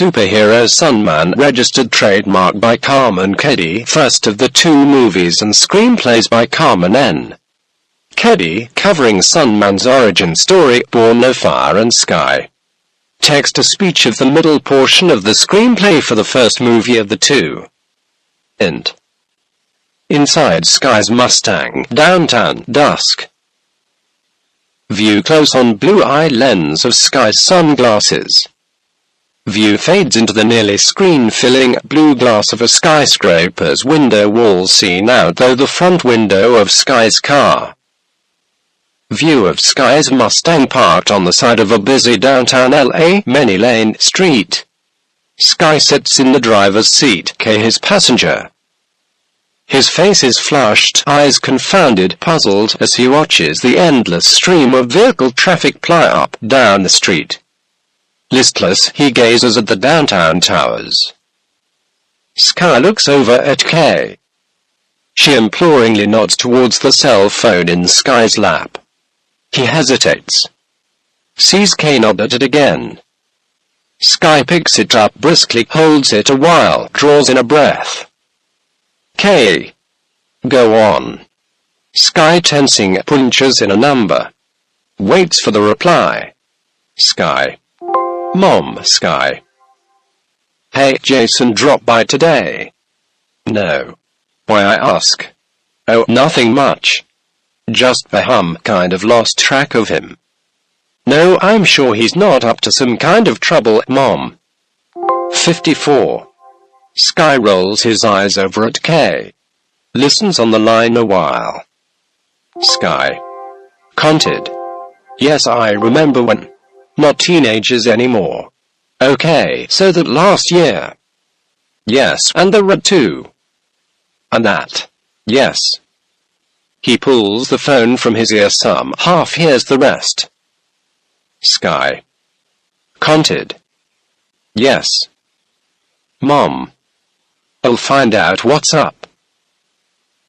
superhero Sunman, registered trademark by Carman Keddy, first of the two movies and screenplays by Carman N. Keddy, covering Sunman's origin story, Born of Fire and Sky. Text-to-speech of the middle portion of the screenplay for the first movie of the two. Int. Inside Sky's Mustang, downtown, dusk. View close on blue-eye lens of Sky's sunglasses. View fades into the nearly screen-filling blue glass of a skyscraper's window wall seen out though the front window of Sky's car. View of Sky's Mustang parked on the side of a busy downtown LA many-lane street. Sky sits in the driver's seat, K his passenger. His face is flushed, eyes confounded, puzzled, as he watches the endless stream of vehicle traffic ply up, down the street. Listless, he gazes at the downtown towers. Sky looks over at Kay. She imploringly nods towards the cell phone in Sky's lap. He hesitates. Sees Kay nod at it again. Sky picks it up briskly, holds it a while, draws in a breath. Kay. Go on. Sky, tensing, punches in a number. Waits for the reply. Sky. Mom, Sky. Hey, Jason dropped by today. No. Why, I ask? Oh, nothing much. Just kind of lost track of him. No, I'm sure he's not up to some kind of trouble, Mom. 54. Sky rolls his eyes over at Kay. Listens on the line a while. Sky. Conted. Yes, I remember when. Not teenagers anymore. Okay, so that last year. Yes, and the red too. And that. Yes. He pulls the phone from his ear some half hears the rest. Sky. Conted. Yes. Mom. I'll find out what's up.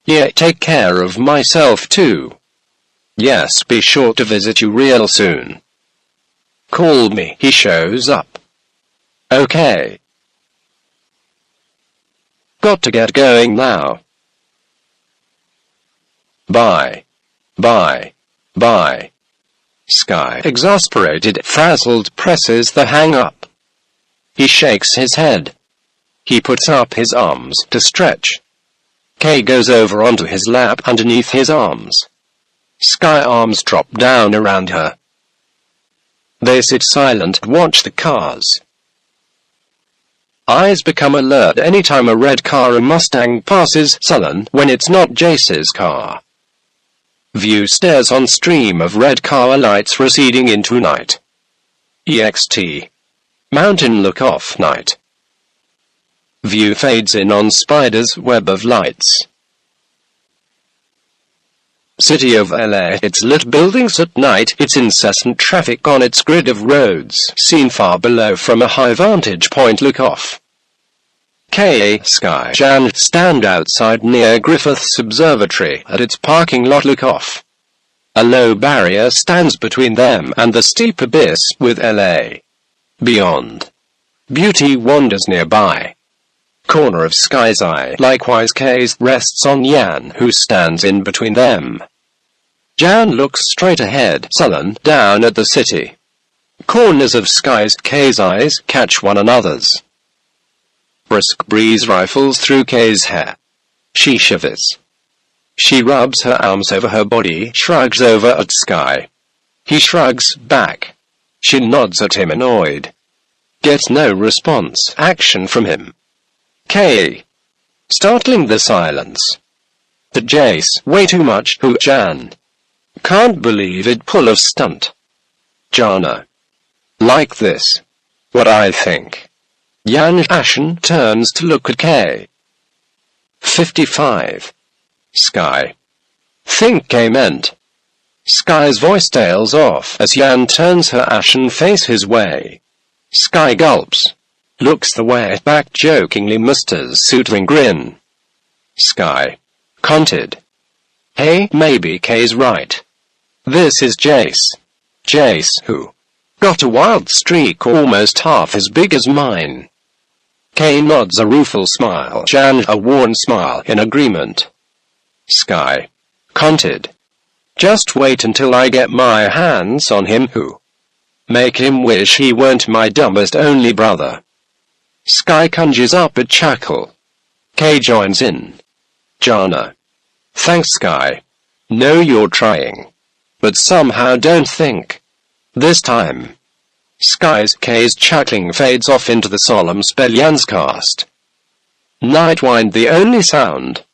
Yeah, take care of myself too. Yes, be sure to visit you real soon. Call me, he shows up. Okay. Got to get going now. Bye. Bye. Bye. Sky, exasperated, frazzled, presses the hang-up. He shakes his head. He puts up his arms to stretch. Kay goes over onto his lap underneath his arms. Sky arms drop down around her. They sit silent, watch the cars. Eyes become alert anytime a red car or Mustang passes, sullen when it's not Jace's car. View stares on stream of red car lights receding into night. EXT. Mountain look off night. View fades in on spider's web of lights. City of LA, its lit buildings at night, its incessant traffic on its grid of roads, seen far below from a high vantage point look off. Kay, Sky, Jan stand outside near Griffith's observatory at its parking lot look off. A low barrier stands between them and the steep abyss with LA. Beyond. Beauty wanders nearby. Corner of Sky's eye, likewise Kay's, rests on Yan, who stands in between them. Jan looks straight ahead, sullen, down at the city. Corners of Sky's, Kay's eyes catch one another's. Brisk breeze rifles through Kay's hair. She shivers. She rubs her arms over her body, shrugs over at Sky. He shrugs back. She nods at him annoyed. Gets no response, action from him. Kay. Startling the silence. To Jace, way too much, who Jan. Can't believe it, pull of stunt. Jana. Like this. What I think. Jan Ashen turns to look at Kay. 55. Sky. Think Kay meant. Sky's voice tails off as Jan turns her ashen face his way. Sky gulps. Looks the way back jokingly, musters suiting grin. Sky. Conted. Hey, maybe Kay's right. This is Jace. Jace, who? Got a wild streak almost half as big as mine. K nods a rueful smile, Jan a worn smile in agreement. Sky commented. Just wait until I get my hands on him, who make him wish he weren't my dumbest only brother. Sky conjures up a chuckle. K joins in. Jana. Thanks, Sky. Know you're trying, but somehow don't think. This time. Sky's K's chuckling fades off into the solemn spell Jan's cast. Night wind the only sound.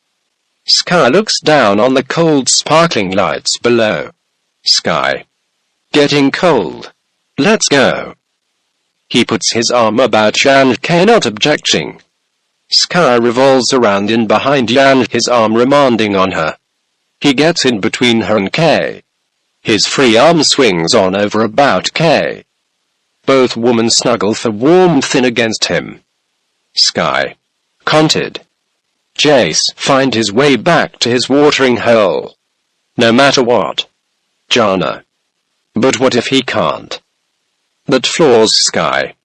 Sky looks down on the cold sparkling lights below. Sky. Getting cold. Let's go. He puts his arm about Jan, K not objecting. Sky revolves around in behind Jan, his arm remanding on her. He gets in between her and K. His free arm swings on over about K. Both women snuggle for warmth in against him. Sky commented. Jace find his way back to his watering hole. No matter what. Jana. But what if he can't? That floors Sky.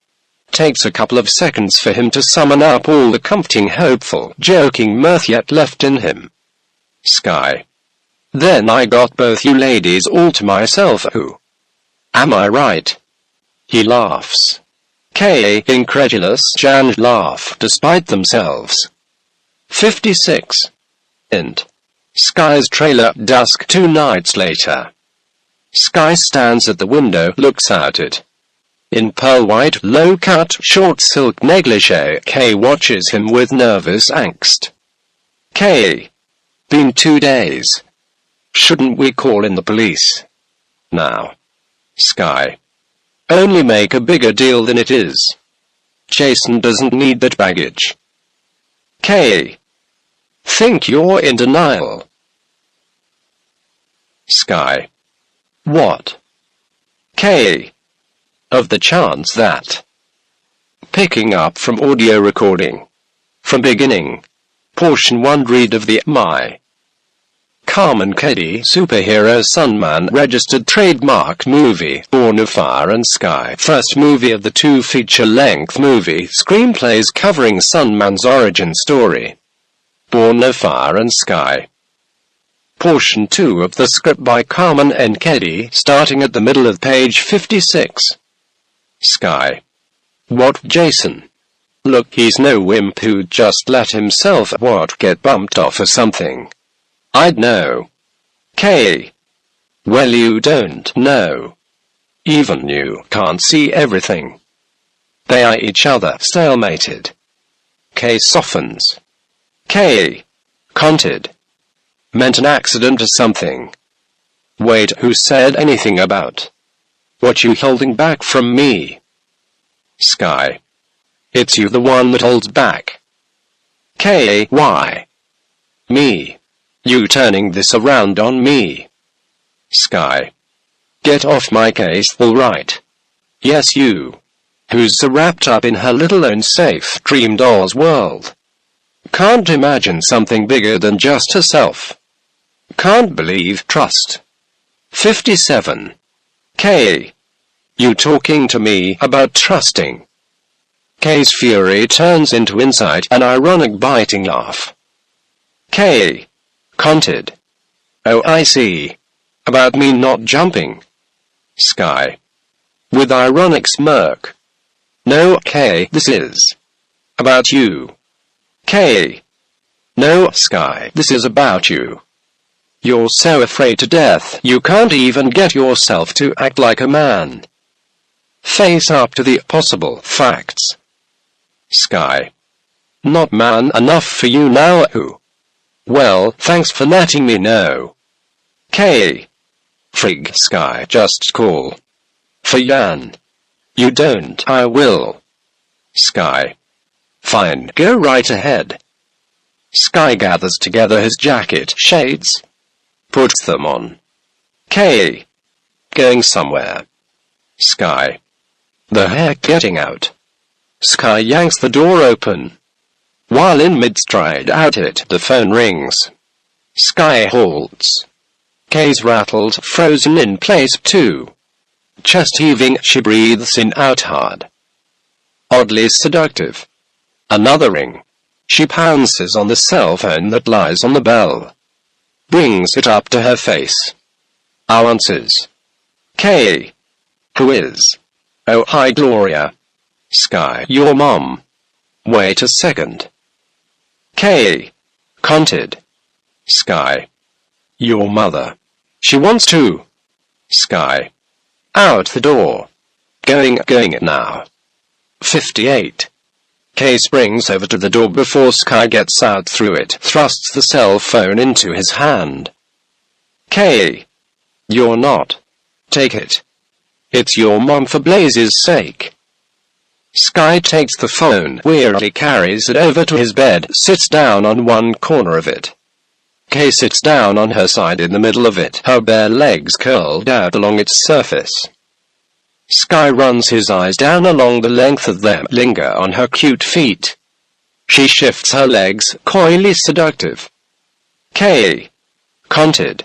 Takes a couple of seconds for him to summon up all the comforting, hopeful, joking mirth yet left in him. Sky. Then I got both you ladies all to myself, who? Am I right? He laughs. K, incredulous, Jan laugh despite themselves. 56. Int. Sky's trailer, dusk 2 nights later. Sky stands at the window, looks out it. In pearl-white, low-cut, short silk negligee, K watches him with nervous angst. K. Been 2 days. Shouldn't we call in the police? Now. Sky. Only make a bigger deal than it is. Jason doesn't need that baggage. K. Think you're in denial. Sky. What? K. Of the chance that. Picking up from audio recording. From beginning. Portion 1 read of the My. Carman Keddy superhero Sunman registered trademark movie, Born of Fire and Sky. First movie of the 2 feature-length movie screenplays covering Sunman's origin story. Born of Fire and Sky. Portion 2 of the script by Carman N. Keddy, starting at the middle of page 56. Sky. What, Jason? Look, he's no wimp who'd just let himself, get bumped off or something. I'd know. K. Well, you don't know. Even you can't see everything. They eye each other, stalemated. K softens. K. Commented. Meant an accident or something. Wait, who said anything about what you holding back from me? Sky. It's you the one that holds back. K. Why? Me. You turning this around on me. Sky. Get off my case, alright. Yes, you. Who's so wrapped up in her little own safe dream doll's world. Can't imagine something bigger than just herself. Can't believe trust. 57. K. You talking to me about trusting? K's fury turns into insight, an ironic biting laugh. K. Commented. Oh, I see. About me not jumping. Sky. With ironic smirk. No, K, this is about you. K. No, Sky, this is about you. You're so afraid to death, you can't even get yourself to act like a man. Face up to the possible facts. Sky. Not man enough for you now, who? Well, thanks for letting me know. K. Frig, Sky, just call for Jan. You don't, I will. Sky. Fine, go right ahead. Sky gathers together his jacket shades. Puts them on. K. Going somewhere. Sky. The heck getting out. Sky yanks the door open. While in mid-stride at it, the phone rings. Sky halts. K's rattled, frozen in place too. Chest heaving, she breathes in out hard. Oddly seductive. Another ring. She pounces on the cell phone that lies on the bell. Brings it up to her face. Answers. Kay. Who is? Oh, hi Gloria. Sky, your mom. Wait a second. Kay. Conted. Sky. Your mother. She wants to. Sky. Out the door. Going now. 58. Kay springs over to the door before Sky gets out through it, thrusts the cell phone into his hand. Kay. You're not. Take it. It's your mom for blazes sake. Sky takes the phone, wearily carries it over to his bed, sits down on one corner of it. Kay sits down on her side in the middle of it, her bare legs curled out along its surface. Sky runs his eyes down along the length of them, linger on her cute feet. She shifts her legs, coyly seductive. Kay. Conted.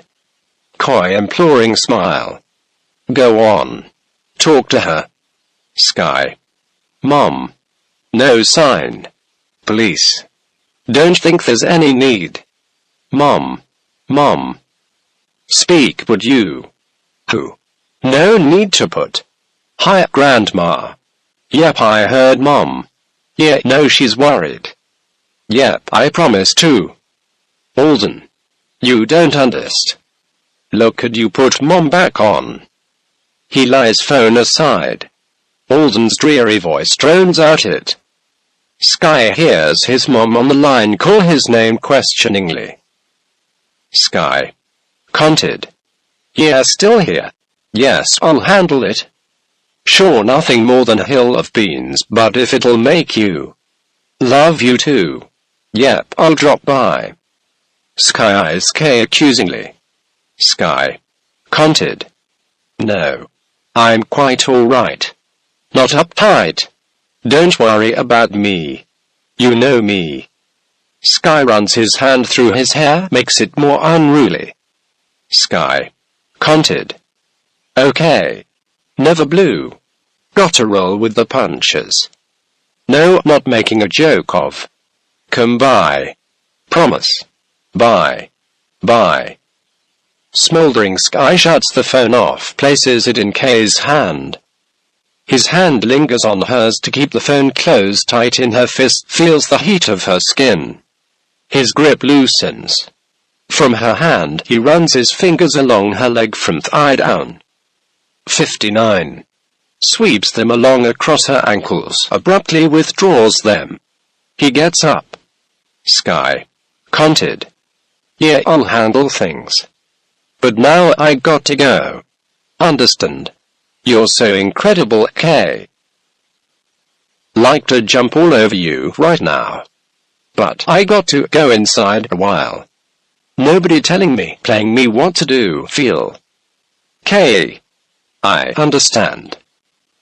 Coy imploring smile. Go on. Talk to her. Sky. Mom. No sign. Police. Don't think there's any need. Mom. Mom. Speak, would you? Who? No need to put. Hi, Grandma. Yep, I heard Mom. Yeah, no, she's worried. Yep, I promise to. Alden. You don't understand. Look, could you put Mom back on? He lies phone aside. Alden's dreary voice drones out it. Sky hears his mom on the line call his name questioningly. Sky. Conted. Yeah, still here. Yes, I'll handle it. Sure, nothing more than a hill of beans, but if it'll make you. Love you too. Yep, I'll drop by. Sky eyes Kay accusingly. Sky. Conted. No. I'm quite alright. Not uptight. Don't worry about me. You know me. Sky runs his hand through his hair, makes it more unruly. Sky. Conted. Okay. Never blew. Gotta roll with the punches. No, not making a joke of. Come by. Promise. Bye. Bye. Smoldering Sky shuts the phone off, places it in Kay's hand. His hand lingers on hers to keep the phone closed tight in her fist, feels the heat of her skin. His grip loosens. From her hand, he runs his fingers along her leg from thigh down. 59. Sweeps them along across her ankles, abruptly withdraws them. He gets up. Sky. Conted. Yeah, I'll handle things. But now I got to go. Understand? You're so incredible, Kay. Like to jump all over you right now. But I got to go inside a while. Nobody telling me, playing me what to do, feel. Kay. I understand.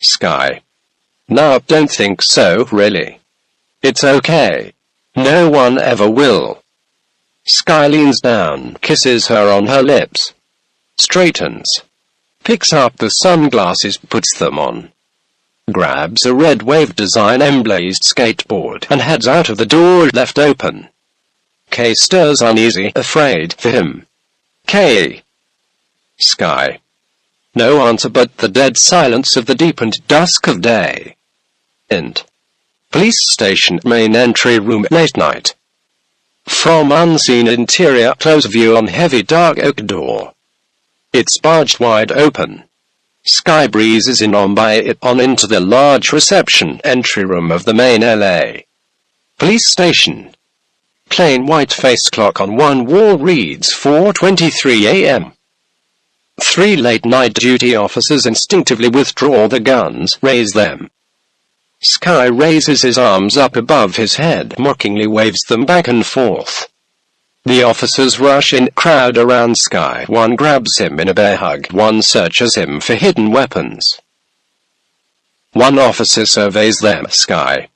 Sky. No, don't think so, really. It's okay. No one ever will. Sky leans down, kisses her on her lips. Straightens. Picks up the sunglasses, puts them on. Grabs a red wave design emblazed skateboard and heads out of the door left open. Kay stirs uneasy, afraid for him. Kay. Sky. No answer but the dead silence of the deepened dusk of day. Int. Police station main entry room late night. From unseen interior close view on heavy dark oak door. It's barged wide open. Sky breezes in on by it on into the large reception entry room of the main LA police station. Plain white-faced clock on one wall reads 4:23 a.m. 3 late-night duty officers instinctively withdraw the guns, raise them. Sky raises his arms up above his head, mockingly waves them back and forth. The officers rush in, crowd around Sky. One grabs him in a bear hug, one searches him for hidden weapons. One officer surveys them, Sky.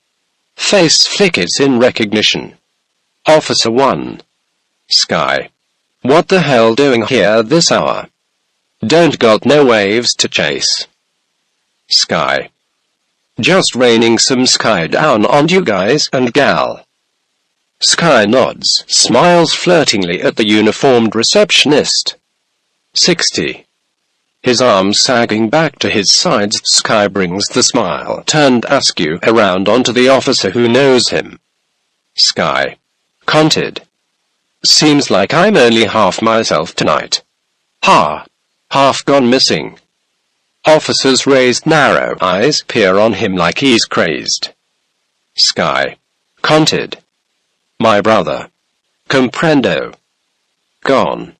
Face flickers in recognition. Officer 1. Sky. What the hell doing here this hour? Don't got no waves to chase. Sky. Just raining some sky down on you guys and gal. Sky nods, smiles flirtingly at the uniformed receptionist. 60. His arms sagging back to his sides, Sky brings the smile turned askew around onto the officer who knows him. Sky. Conted. Seems like I'm only half myself tonight. Ha! Half gone missing. Officer's raised narrow eyes peer on him like he's crazed. Sky. Conted. My brother. Comprendo. Gone.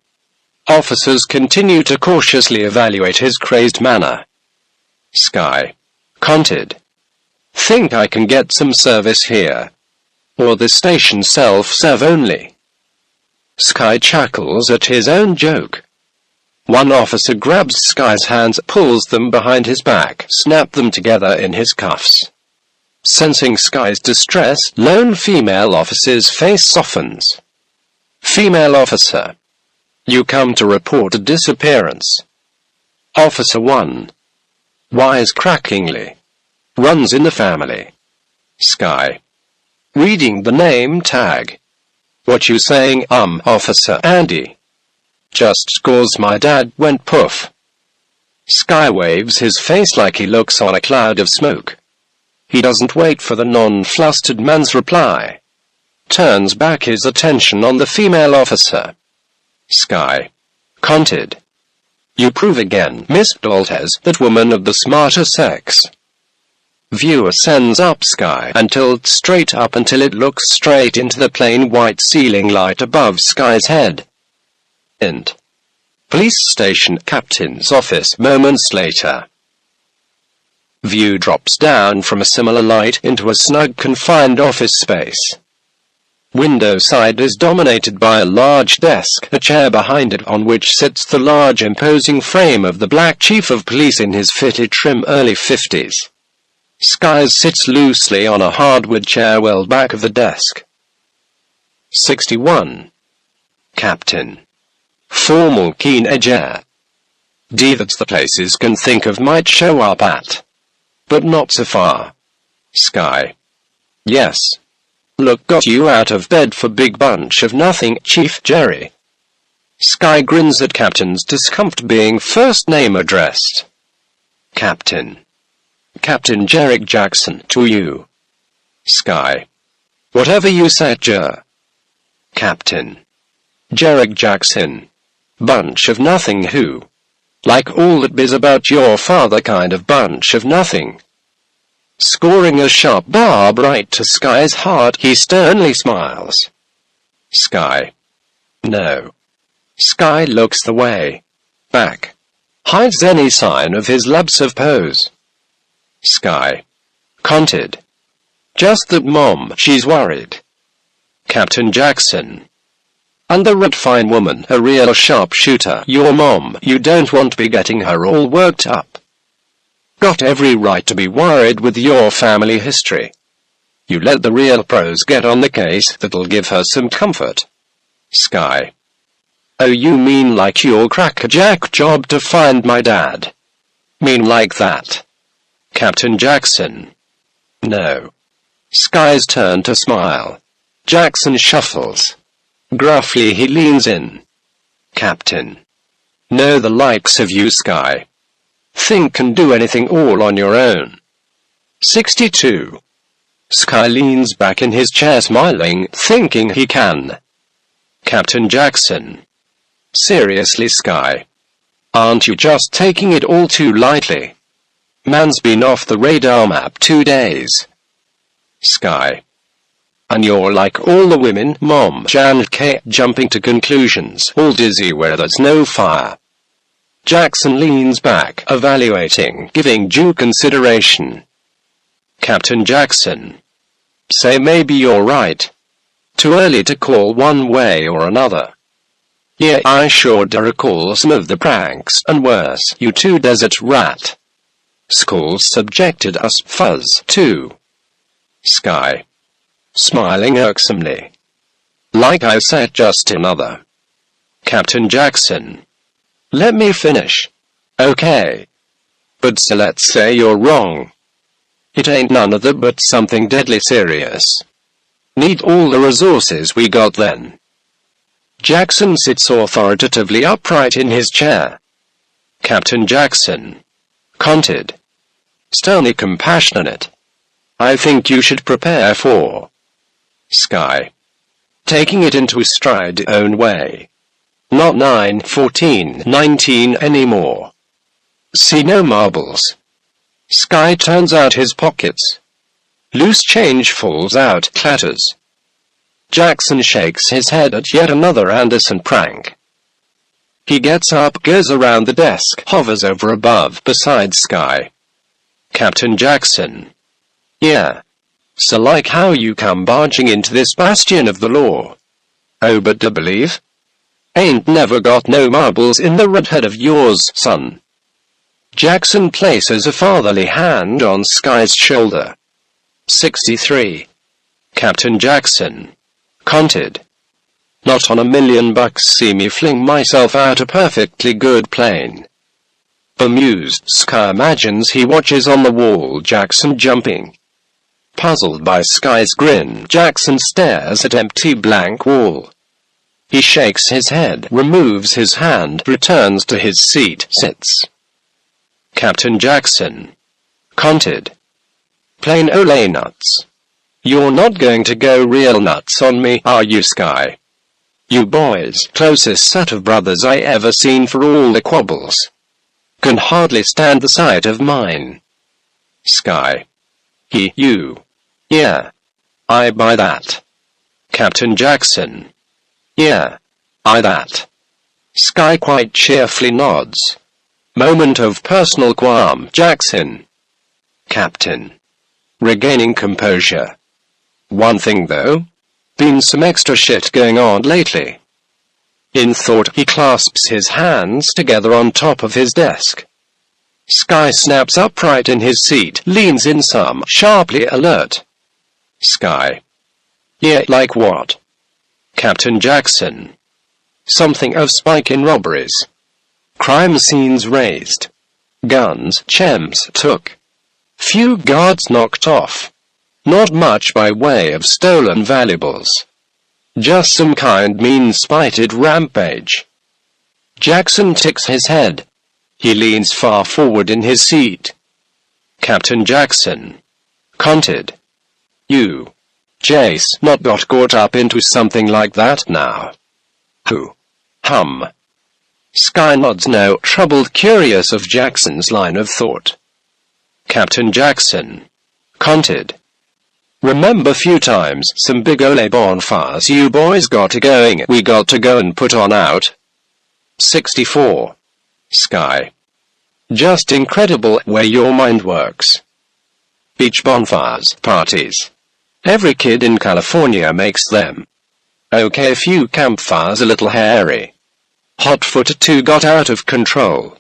Officers continue to cautiously evaluate his crazed manner. Sky. Conted. Think I can get some service here. Or the station self-serve only. Sky chuckles at his own joke. One officer grabs Sky's hands, pulls them behind his back, snap them together in his cuffs. Sensing Sky's distress, lone female officer's face softens. Female officer. You come to report a disappearance. Officer 1. Wisecrackingly. Runs in the family. Sky. Reading the name tag. What you saying, Officer Andy? Just scores my dad went poof. Sky waves his face like he looks on a cloud of smoke. He doesn't wait for the non-flustered man's reply. Turns back his attention on the female officer. Sky. Conted. You prove again, Miss Doltez, that woman of the smarter sex. Viewer sends up Sky and tilts straight up until it looks straight into the plain white ceiling light above Sky's head. Int. Police station captain's office moments later. View drops down from a similar light into a snug confined office space. Window side is dominated by a large desk, a chair behind it on which sits the large imposing frame of the black chief of police in his fitted trim early 50s. Sky sits loosely on a hardwood chair well back of the desk. 61. Captain. Formal keen edge air. That's the places can think of might show up at. But not so far. Sky. Yes. Look, got you out of bed for big bunch of nothing, Chief Jerry. Sky grins at Captain's discomfort being first name addressed. Captain. Captain Jarek Jackson, to you. Sky. Whatever you said, Jer. Captain. Jarek Jackson. Bunch of nothing who? Like all that biz about your father kind of bunch of nothing. Scoring a sharp barb right to Sky's heart, he sternly smiles. Sky. No. Sky looks the way. Back. Hides any sign of his lapse of pose. Sky. Conted. Just that Mom, she's worried. Captain Jackson. And the red fine woman, a real sharpshooter, your mom, you don't want to be getting her all worked up. Got every right to be worried with your family history. You let the real pros get on the case, that'll give her some comfort. Sky. Oh, you mean like your crackerjack job to find my dad? Mean like that? Captain Jackson. No. Sky's turn to smile. Jackson shuffles. Gruffly he leans in. Captain. No, the likes of you, Sky. Think can do anything all on your own. 62. Sky leans back in his chair smiling, thinking he can. Captain Jackson. Seriously, Sky. Aren't you just taking it all too lightly? Man's been off the radar map 2 days. Sky. And you're like all the women, Mom, Jan, K, jumping to conclusions, all dizzy where there's no fire. Jackson leans back, evaluating, giving due consideration. Captain Jackson. Say maybe you're right. Too early to call one way or another. Yeah, I sure do recall some of the pranks, and worse, you two desert rat. Schools subjected us fuzz, too. Sky. Smiling irksomely. Like I said, just another. Captain Jackson. Let me finish. Okay. But so let's say you're wrong. It ain't none of that but something deadly serious. Need all the resources we got then. Jackson sits authoritatively upright in his chair. Captain Jackson. Conted. Sternly compassionate. I think you should prepare for. Sky. Taking it into stride own way. Not 9, 14, 19 anymore. See no marbles. Sky turns out his pockets. Loose change falls out, clatters. Jackson shakes his head at yet another Anderson prank. He gets up, goes around the desk, hovers over above, beside Sky. Captain Jackson. Yeah. So like how you come barging into this bastion of the law. Oh, but to believe? Ain't never got no marbles in the redhead of yours, son. Jackson places a fatherly hand on Sky's shoulder. 63. Captain Jackson. Conted. Not on $1,000,000 see me fling myself out a perfectly good plane. Bemused, Sky imagines he watches on the wall Jackson jumping. Puzzled by Sky's grin, Jackson stares at empty blank wall. He shakes his head, removes his hand, returns to his seat, sits. Captain Jackson. Conted. Plain ole nuts. You're not going to go real nuts on me, are you, Sky? You boys, closest set of brothers I ever seen for all the quabbles. Can hardly stand the sight of mine. Sky. You. Yeah. I buy that. Captain Jackson. Yeah. I that. Sky quite cheerfully nods. Moment of personal qualm, Jackson. Captain. Regaining composure. One thing though. Been some extra shit going on lately. In thought, he clasps his hands together on top of his desk. Sky snaps upright in his seat, leans in some, sharply alert. Sky. Yeah, like what? Captain Jackson. Something of spike in robberies. Crime scenes raised. Guns, chems took. Few guards knocked off. Not much by way of stolen valuables. Just some kind mean-spited rampage. Jackson ticks his head. He leans far forward in his seat. Captain Jackson. Conted. You. Jace, not got caught up into something like that now. Who? Hum. Sky nods no, troubled, curious of Jackson's line of thought. Captain Jackson. Conted. Remember few times, some big ole bonfires you boys got going, we got to go and put on out. 64. Sky. Just incredible where your mind works. Beach bonfires, parties. Every kid in California makes them. Okay, a few campfires a little hairy. Hotfoot too got out of control.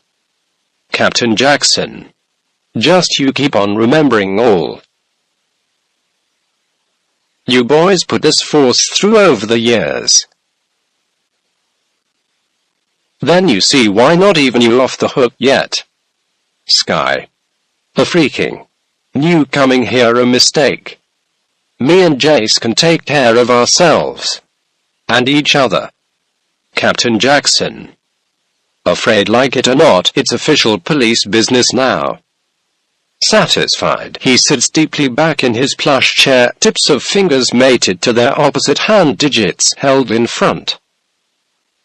Captain Jackson. Just you keep on remembering all. You boys put this force through over the years. Then you see why not even you off the hook yet. Sky. A freaking new coming here a mistake. Me and Jace can take care of ourselves. And each other. Captain Jackson. Afraid like it or not, it's official police business now. Satisfied, he sits deeply back in his plush chair, tips of fingers mated to their opposite hand digits held in front.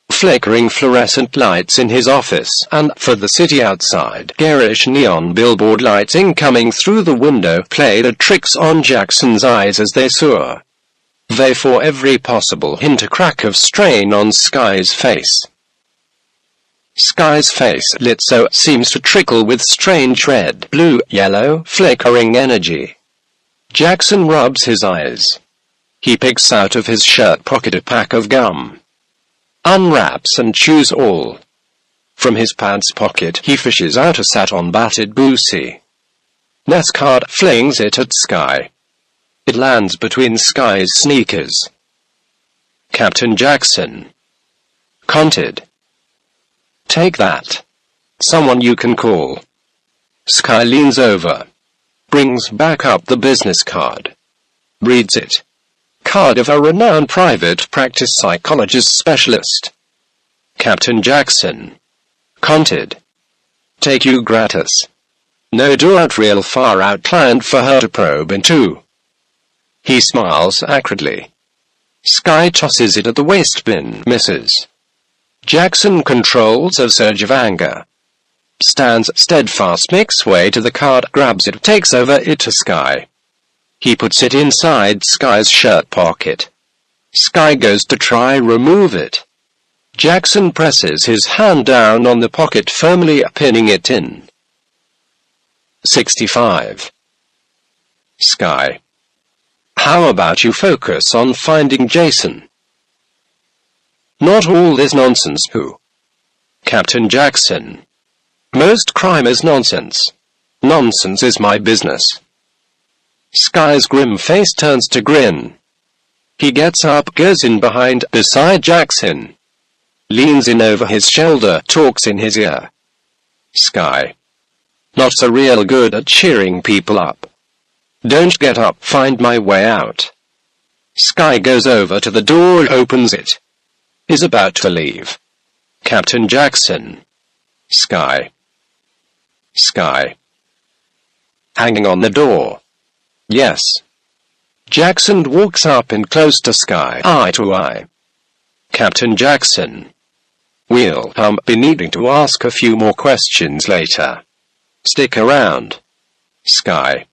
Flickering fluorescent lights in his office, and, for the city outside, garish neon billboard lighting coming through the window played tricks on Jackson's eyes as they soar. They for every possible hint a crack of strain on Sky's face. Sky's face, lit so, seems to trickle with strange red, blue, yellow, flickering energy. Jackson rubs his eyes. He picks out of his shirt pocket a pack of gum. Unwraps and chews all. From his pants pocket, he fishes out a satin-batted boosie. Nescard flings it at Sky. It lands between Sky's sneakers. Captain Jackson. Conted. Take that. Someone you can call. Sky leans over. Brings back up the business card. Reads it. Card of a renowned private practice psychologist specialist. Captain Jackson. Conted. Take you gratis. No doubt real far out client for her to probe into. He smiles acridly. Sky tosses it at the waste bin, misses. Jackson controls a surge of anger. Stands steadfast, makes way to the card, grabs it, takes over it to Sky. He puts it inside Sky's shirt pocket. Sky goes to try remove it. Jackson presses his hand down on the pocket, firmly pinning it in. 65. Sky. How about you focus on finding Jason? Not all this nonsense, Pooh. Captain Jackson. Most crime is nonsense. Nonsense is my business. Sky's grim face turns to grin. He gets up, goes in behind, beside Jackson. Leans in over his shoulder, talks in his ear. Sky. Not so real good at cheering people up. Don't get up, find my way out. Sky goes over to the door, opens it. Is about to leave. Captain Jackson. Sky. Sky. Hanging on the door. Yes. Jackson walks up and close to Sky, eye to eye. Captain Jackson. We'll be needing to ask a few more questions later. Stick around. Sky.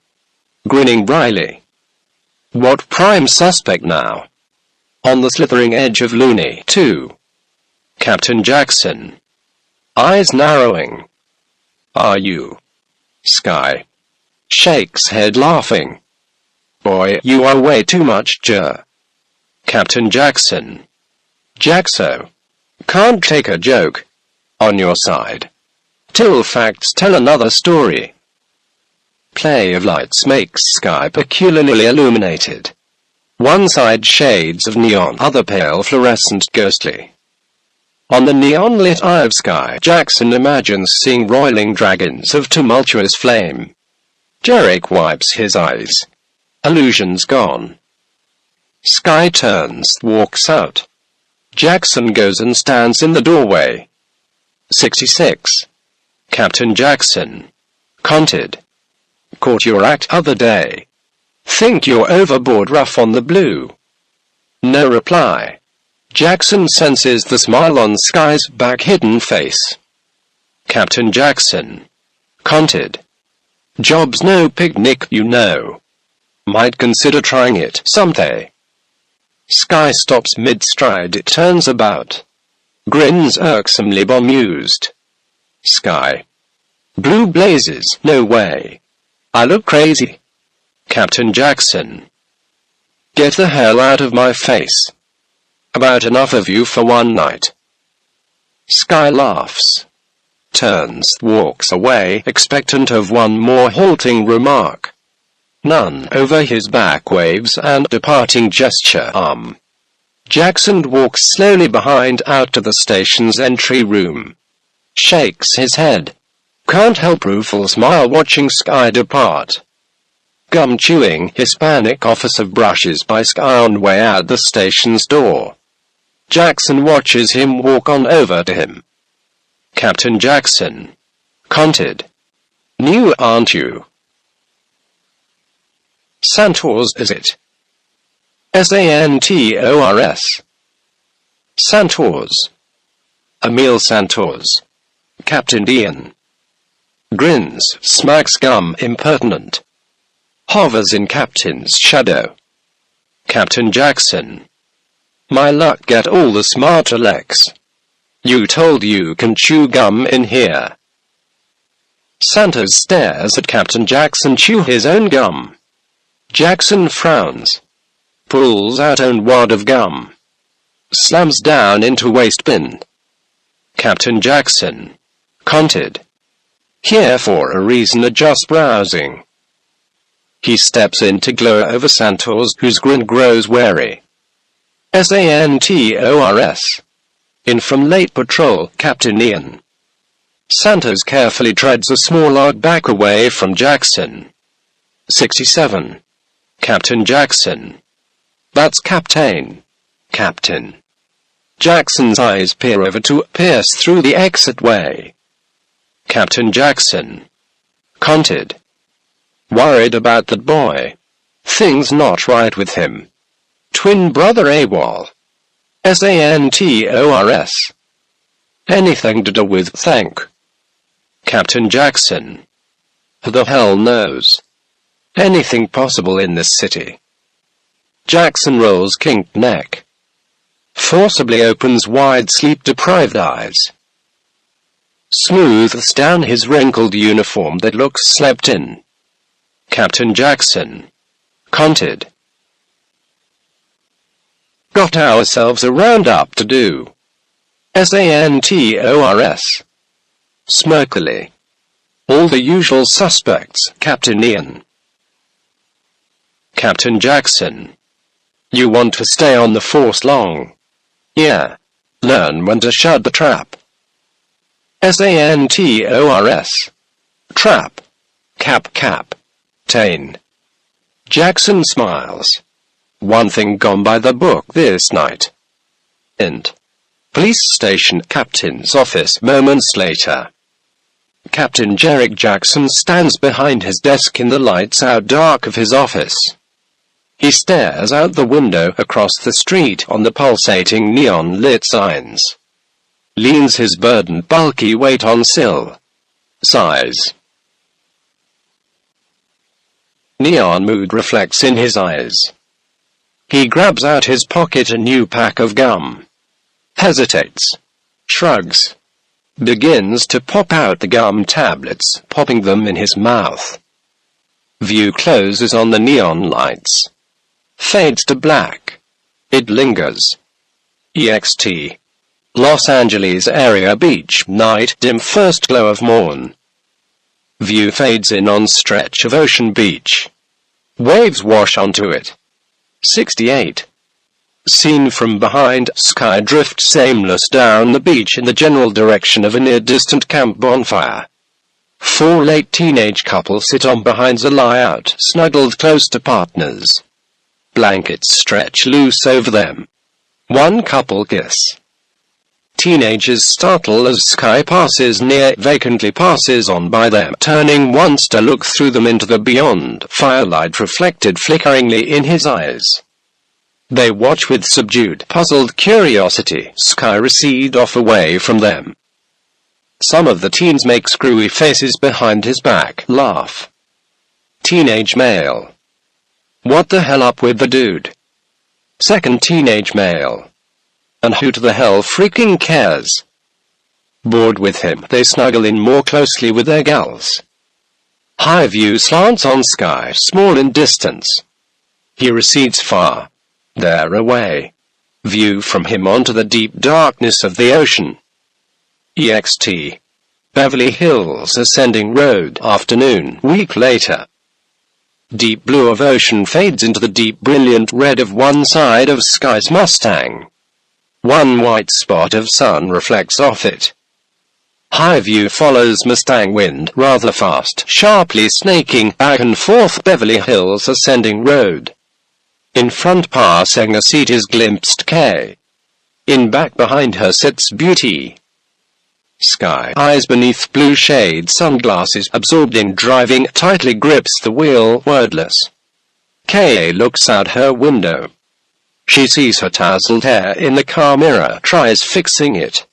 Grinning wryly. What prime suspect now? On the slithering edge of loony, too. Captain Jackson. Eyes narrowing. Are you? Sky. Shakes head laughing. Boy, you are way too much, Captain Jackson. Jackso. Can't take a joke. On your side. Till facts tell another story. Play of lights makes Sky peculiarly illuminated. One side shades of neon, other pale fluorescent ghostly. On the neon-lit eye of Sky, Jackson imagines seeing roiling dragons of tumultuous flame. Jarek wipes his eyes. Illusions gone. Sky turns, walks out. Jackson goes and stands in the doorway. 66. Captain Jackson. Conted. Caught your act other day. Think you're overboard rough on the blue. No reply. Jackson senses the smile on Sky's back hidden face. Captain Jackson. Conted. Job's no picnic, you know. Might consider trying it someday. Sky stops mid-stride, it turns about. Grins irksomely bemused. Sky. Blue blazes, no way. I look crazy. Captain Jackson. Get the hell out of my face. About enough of you for one night. Sky laughs. Turns, walks away, expectant of one more halting remark. None. Over his back waves and departing gesture arm. Jackson walks slowly behind out to the station's entry room. Shakes his head. Can't help rueful smile watching Sky depart. Gum-chewing Hispanic officer brushes by Sky on way out the station's door. Jackson watches him walk on over to him. Captain Jackson. Conted. New, aren't you? Santos, is it? Santors. Santos. Emil Santos. Captain Ian. Grins, smacks gum, impertinent. Hovers in Captain's shadow. Captain Jackson. My luck, get all the smarter Lex. You told you can chew gum in here. Santos stares at Captain Jackson chew his own gum. Jackson frowns. Pulls out own wad of gum. Slams down into waste bin. Captain Jackson. Conted. Here for a reason, just browsing. He steps in to glower over Santos, whose grin grows wary. Santors. In from late patrol, Captain Ian. Santos carefully treads a small log back away from Jackson. 67. Captain Jackson. That's Captain. Captain. Jackson's eyes peer over to pierce through the exit way. Captain Jackson. Conted. Worried about that boy. Things not right with him. Twin brother AWOL. SANTORS. Anything to do with thank. Captain Jackson. Who the hell knows? Anything possible in this city. Jackson rolls kinked neck. Forcibly opens wide sleep-deprived eyes. Smooths down his wrinkled uniform that looks slept in. Captain Jackson. Conted. Got ourselves a roundup to do. SANTORS. Smirkily. All the usual suspects, Captain Ian. Captain Jackson. You want to stay on the force long? Yeah. Learn when to shut the trap. SANTORS. Trap. Cap. Tane. Jackson smiles. One thing gone by the book this night. Int. Police station captain's office moments later. Captain Jarek Jackson stands behind his desk in the lights-out dark of his office. He stares out the window across the street on the pulsating neon-lit signs. Leans his burdened bulky weight on sill. Sighs. Neon mood reflects in his eyes. He grabs out his pocket a new pack of gum. Hesitates. Shrugs. Begins to pop out the gum tablets, popping them in his mouth. View closes on the neon lights. Fades to black. It lingers. EXT. Los Angeles area beach, night, dim first glow of morn. View fades in on stretch of ocean beach. Waves wash onto it. 68. Seen from behind, sky drifts aimless down the beach in the general direction of a near-distant camp bonfire. Four late teenage couples sit on behind a lie-out, snuggled close to partners. Blankets stretch loose over them. One couple kiss. Teenagers startle as sky passes near, vacantly passes on by them, turning once to look through them into the beyond, firelight reflected flickeringly in his eyes. They watch with subdued, puzzled curiosity, sky recede off away from them. Some of the teens make screwy faces behind his back, laugh. Teenage male. What the hell up with the dude? Second teenage male. And who the hell freaking cares? Bored with him, they snuggle in more closely with their gals. High view slants on sky, small in distance. He recedes far. There away. View from him onto the deep darkness of the ocean. EXT. Beverly Hills ascending road, afternoon, week later. Deep blue of ocean fades into the deep brilliant red of one side of sky's Mustang. One white spot of sun reflects off it. High view follows Mustang wind, rather fast, sharply snaking back and forth Beverly Hills ascending road. In front passing a seat is glimpsed K. In back behind her sits Beauty. Sky, eyes beneath blue shade sunglasses, absorbed in driving, tightly grips the wheel, wordless. K looks out her window. She sees her tousled hair in the car mirror, tries fixing it.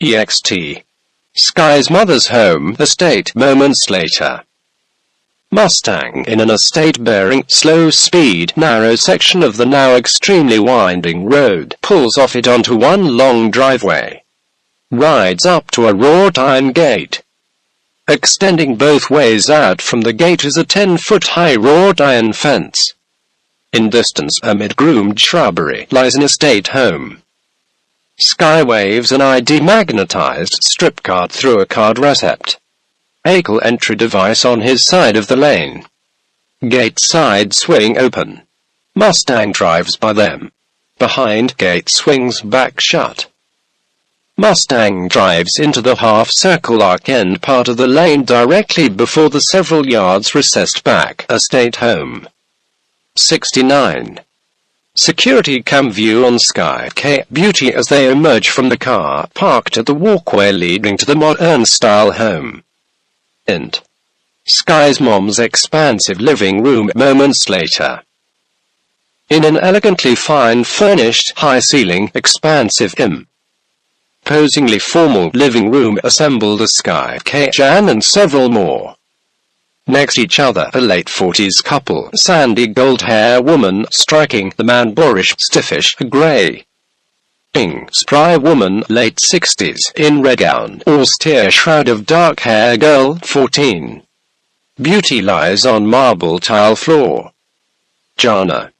EXT. Sky's mother's home, estate, moments later. Mustang in an estate bearing, slow speed, narrow section of the now extremely winding road, pulls off it onto one long driveway. Rides up to a wrought iron gate. Extending both ways out from the gate is a 10-foot-high wrought iron fence. In distance, amid groomed shrubbery, lies an estate home. Sky waves an ID-magnetized strip card through a card recept. Vehicle entry device on his side of the lane. Gate side swing open. Mustang drives by them. Behind, gate swings back shut. Mustang drives into the half-circle arc-end part of the lane directly before the several yards recessed back estate home. 69. Security cam view on Sky K Beauty as they emerge from the car parked at the walkway leading to the modern-style home. Int. Sky's mom's expansive living room moments later. In an elegantly fine furnished, high-ceiling, expansive posingly formal living room assembled a Sky K, Jan and several more. Next each other a late 40s couple, sandy gold hair woman, striking, the man boorish, stiffish, grey. Spry woman, late 60s, in red gown, austere shroud of dark hair girl, 14. Beauty lies on marble tile floor. Jana.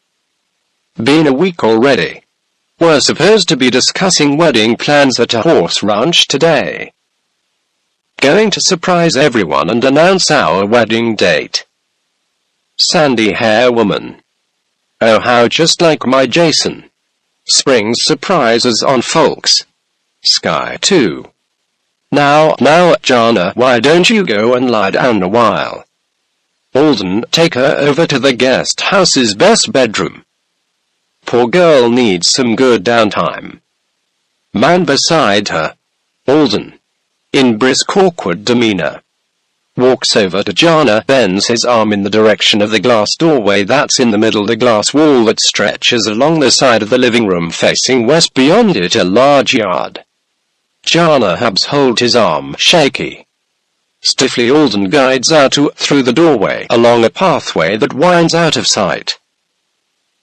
Been a week already. We're supposed to be discussing wedding plans at a horse ranch today. Going to surprise everyone and announce our wedding date. Sandy hair woman. Oh, how just like my Jason. Springs surprises on folks. Sky 2. Now, Jana, why don't you go and lie down a while? Alden, take her over to the guest house's best bedroom. Poor girl needs some good downtime. Man beside her. Alden. In brisk awkward demeanor. Walks over to Jana, bends his arm in the direction of the glass doorway that's in the middle, the glass wall that stretches along the side of the living room facing west, beyond it a large yard. Jana helps hold his arm, shaky. Stiffly Alden guides out through the doorway, along a pathway that winds out of sight.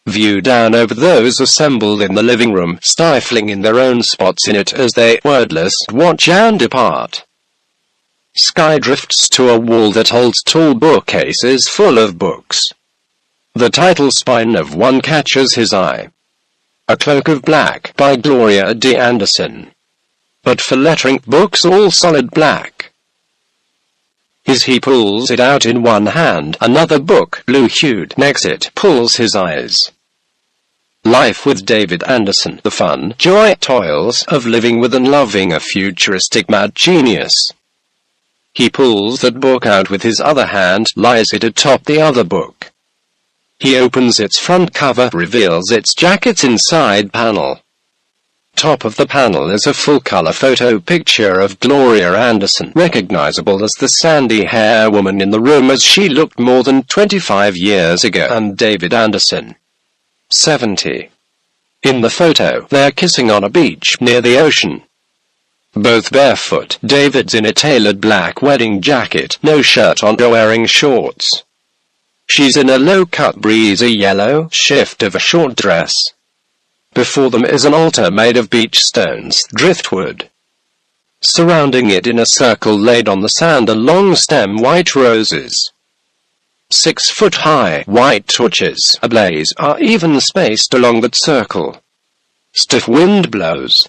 View down over those assembled in the living room, stifling in their own spots in it as they, wordless, watch Jan depart. Sky drifts to a wall that holds tall bookcases full of books. The title spine of one catches his eye. A Cloak of Black, by Gloria D. Anderson. But for lettering, books all solid black. As he pulls it out in one hand, another book, blue-hued, next it, pulls his eyes. Life with David Anderson, the fun, joy, toils of living with and loving a futuristic mad genius. He pulls that book out with his other hand, lies it atop the other book. He opens its front cover, reveals its jacket's inside panel. Top of the panel is a full-color photo picture of Gloria Anderson, recognizable as the sandy hair woman in the room as she looked more than 25 years ago, and David Anderson. 70. In the photo, they're kissing on a beach near the ocean. Both barefoot, David's in a tailored black wedding jacket, no shirt on, wearing shorts. She's in a low-cut breezy yellow shift of a short dress. Before them is an altar made of beach stones, driftwood. Surrounding it in a circle laid on the sand are long-stem white roses. 6-foot-high, white torches, ablaze, are even-spaced along that circle. Stiff wind blows.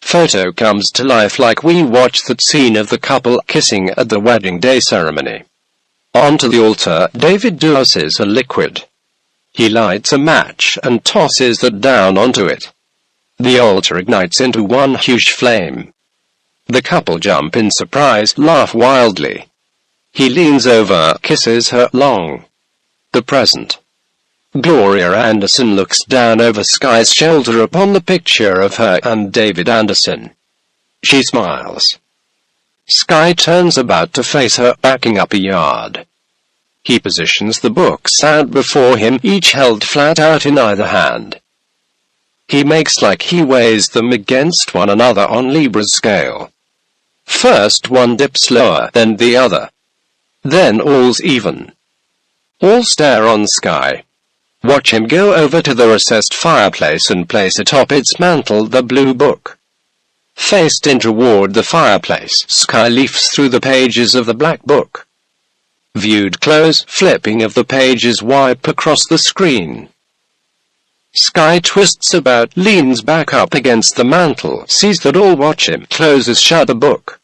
Photo comes to life like we watched that scene of the couple kissing at the wedding day ceremony. Onto the altar, David douses a liquid. He lights a match and tosses that down onto it. The altar ignites into one huge flame. The couple jump in surprise, laugh wildly. He leans over, kisses her, long. The present. Gloria Anderson looks down over Sky's shoulder upon the picture of her and David Anderson. She smiles. Sky turns about to face her, backing up a yard. He positions the books out before him, each held flat out in either hand. He makes like he weighs them against one another on Libra's scale. First one dips lower, then the other. Then all's even. All stare on Sky. Watch him go over to the recessed fireplace and place atop its mantel the blue book. Faced in toward the fireplace, Sky leafs through the pages of the black book. Viewed close, flipping of the pages wipe across the screen. Sky twists about, leans back up against the mantel, sees that all watch him, closes shut the book.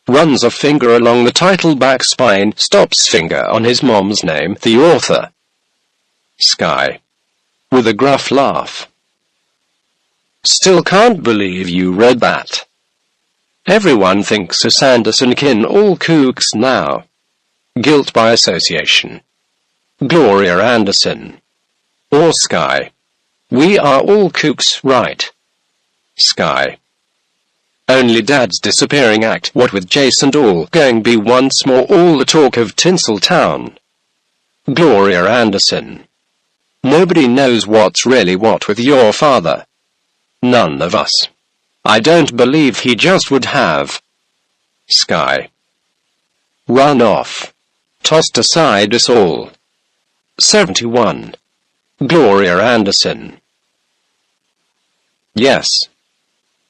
Runs a finger along the title back spine, stops finger on his mom's name, the author. Sky. With a gruff laugh. Still can't believe you read that. Everyone thinks us Anderson kin all kooks now. Guilt by association. Gloria Anderson. Or Sky. We are all kooks, right? Sky. Only Dad's disappearing act, what with Jace and all, going be once more all the talk of Tinseltown. Gloria Anderson. Nobody knows what's really what with your father. None of us. I don't believe he just would have. Sky. Run off. Tossed aside us all. 71. Gloria Anderson. Yes.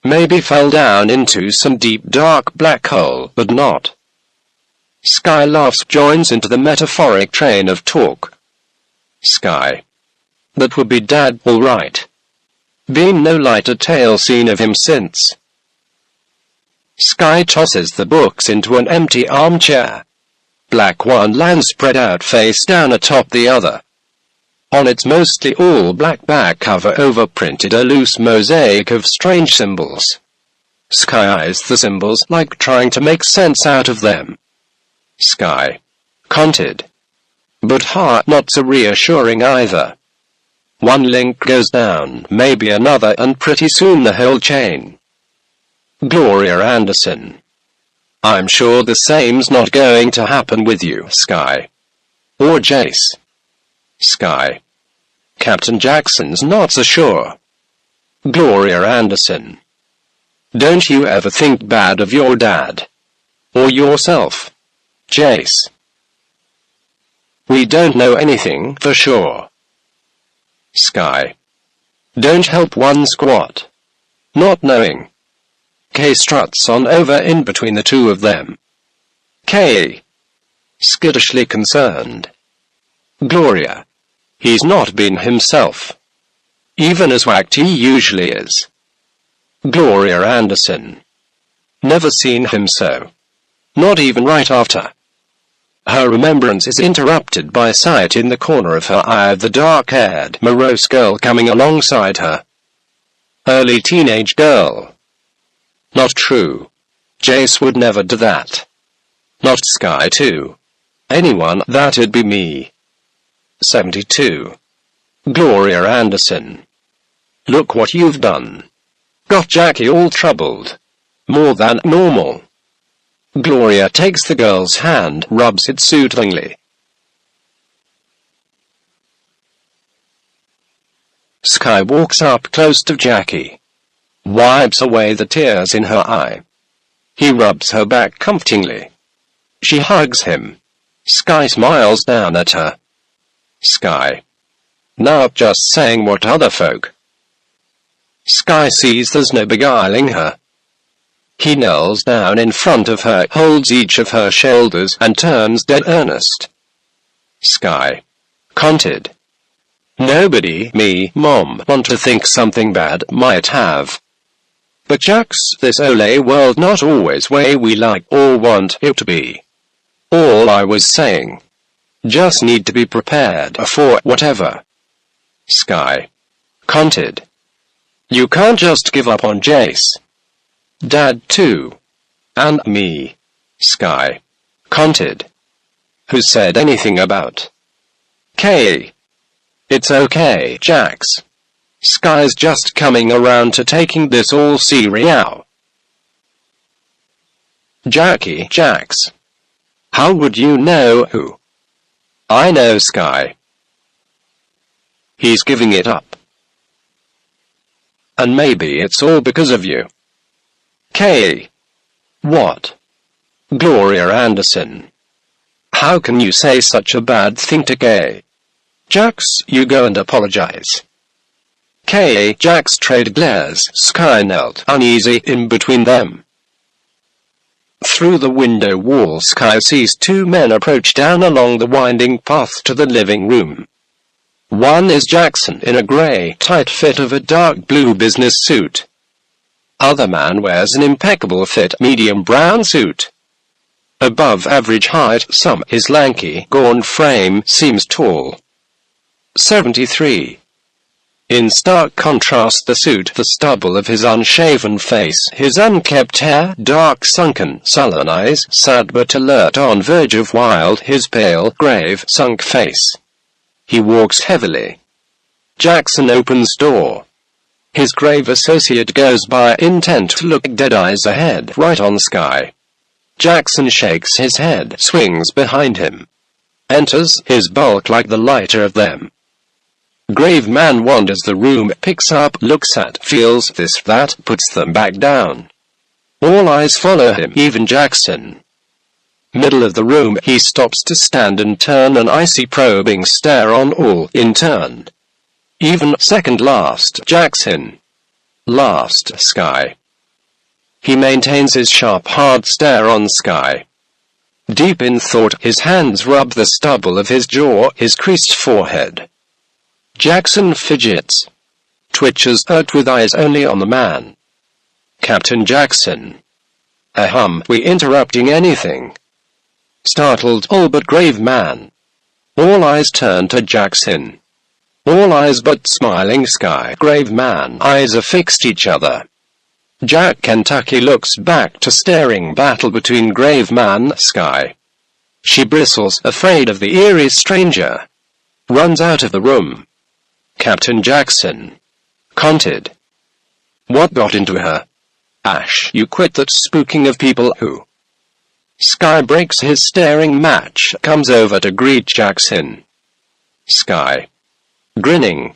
Maybe fell down into some deep dark black hole, but not. Sky laughs, joins into the metaphoric train of talk. Sky. That would be Dad, all right. Been no lighter tale seen of him since. Sky tosses the books into an empty armchair. Black one lands spread out face down atop the other. On its mostly all black back cover overprinted a loose mosaic of strange symbols. Sky eyes the symbols like trying to make sense out of them. Sky. Conted. But heart not so reassuring either. One link goes down, maybe another, and pretty soon the whole chain. Gloria Anderson. I'm sure the same's not going to happen with you, Sky. Or Jace. Sky. Captain Jackson's not so sure. Gloria Anderson. Don't you ever think bad of your dad? Or yourself? Jace. We don't know anything for sure. Sky. Don't help one squat. Not knowing. K struts on over in between the two of them. K. Skittishly concerned. Gloria. He's not been himself. Even as whacked he usually is. Gloria Anderson. Never seen him so. Not even right after. Her remembrance is interrupted by sight in the corner of her eye of the dark-haired, morose girl coming alongside her. Early teenage girl. Not true. Jace would never do that. Not Sky too. Anyone, that'd be me. 72. Gloria Anderson. Look what you've done. Got Jackie all troubled. More than normal. Gloria takes the girl's hand, rubs it soothingly. Sky walks up close to Jackie. Wipes away the tears in her eye. He rubs her back comfortingly. She hugs him. Sky smiles down at her. Sky. Not just saying what other folk. Sky sees there's no beguiling her. He kneels down in front of her, holds each of her shoulders, and turns dead earnest. Sky. Conted. Nobody, me, Mom, want to think something bad might have. But Jax, this ole world not always way we like or want it to be. All I was saying. Just need to be prepared for whatever. Sky. Conted. You can't just give up on Jace. Dad too. And me. Sky. Conted. Who said anything about K? It's okay, Jax. Sky's just coming around to taking this all serious. Jackie, Jax. How would you know who? I know Sky. He's giving it up. And maybe it's all because of you. K. What? Gloria Anderson. How can you say such a bad thing to K? Jax, you go and apologize. K. Jax trade glares. Sky knelt uneasy in between them. Through the window wall, Sky sees two men approach down along the winding path to the living room. One is Jackson in a grey, tight fit of a dark blue business suit. Other man wears an impeccable fit, medium brown suit. Above average height, his lanky, gaunt frame seems tall. 73. In stark contrast, the suit, the stubble of his unshaven face, his unkempt hair, dark sunken, sullen eyes, sad but alert, on verge of wild, his pale, grave, sunk face. He walks heavily. Jackson opens door. His grave associate goes by, intent to look dead eyes ahead, right on Sky. Jackson shakes his head, swings behind him. Enters, his bulk like the lighter of them. Grave man wanders the room, picks up, looks at, feels this, that, puts them back down. All eyes follow him, even Jackson. Middle of the room, he stops to stand and turn an icy probing stare on all, in turn. Even second last, Jackson. Last, Sky. He maintains his sharp, hard stare on Sky. Deep in thought, his hands rub the stubble of his jaw, his creased forehead. Jackson fidgets. Twitches, hurt with eyes only on the man. Captain Jackson. Ahem, we interrupting anything? Startled, all but grave man. All eyes turn to Jackson. All eyes but smiling Sky. Grave man, eyes affixed each other. Jack Kentucky looks back to staring battle between grave man, Sky. She bristles, afraid of the eerie stranger. Runs out of the room. Captain Jackson. Conted. What got into her? Ash, you quit that spooking of people who? Sky breaks his staring match, comes over to greet Jackson. Sky. Grinning.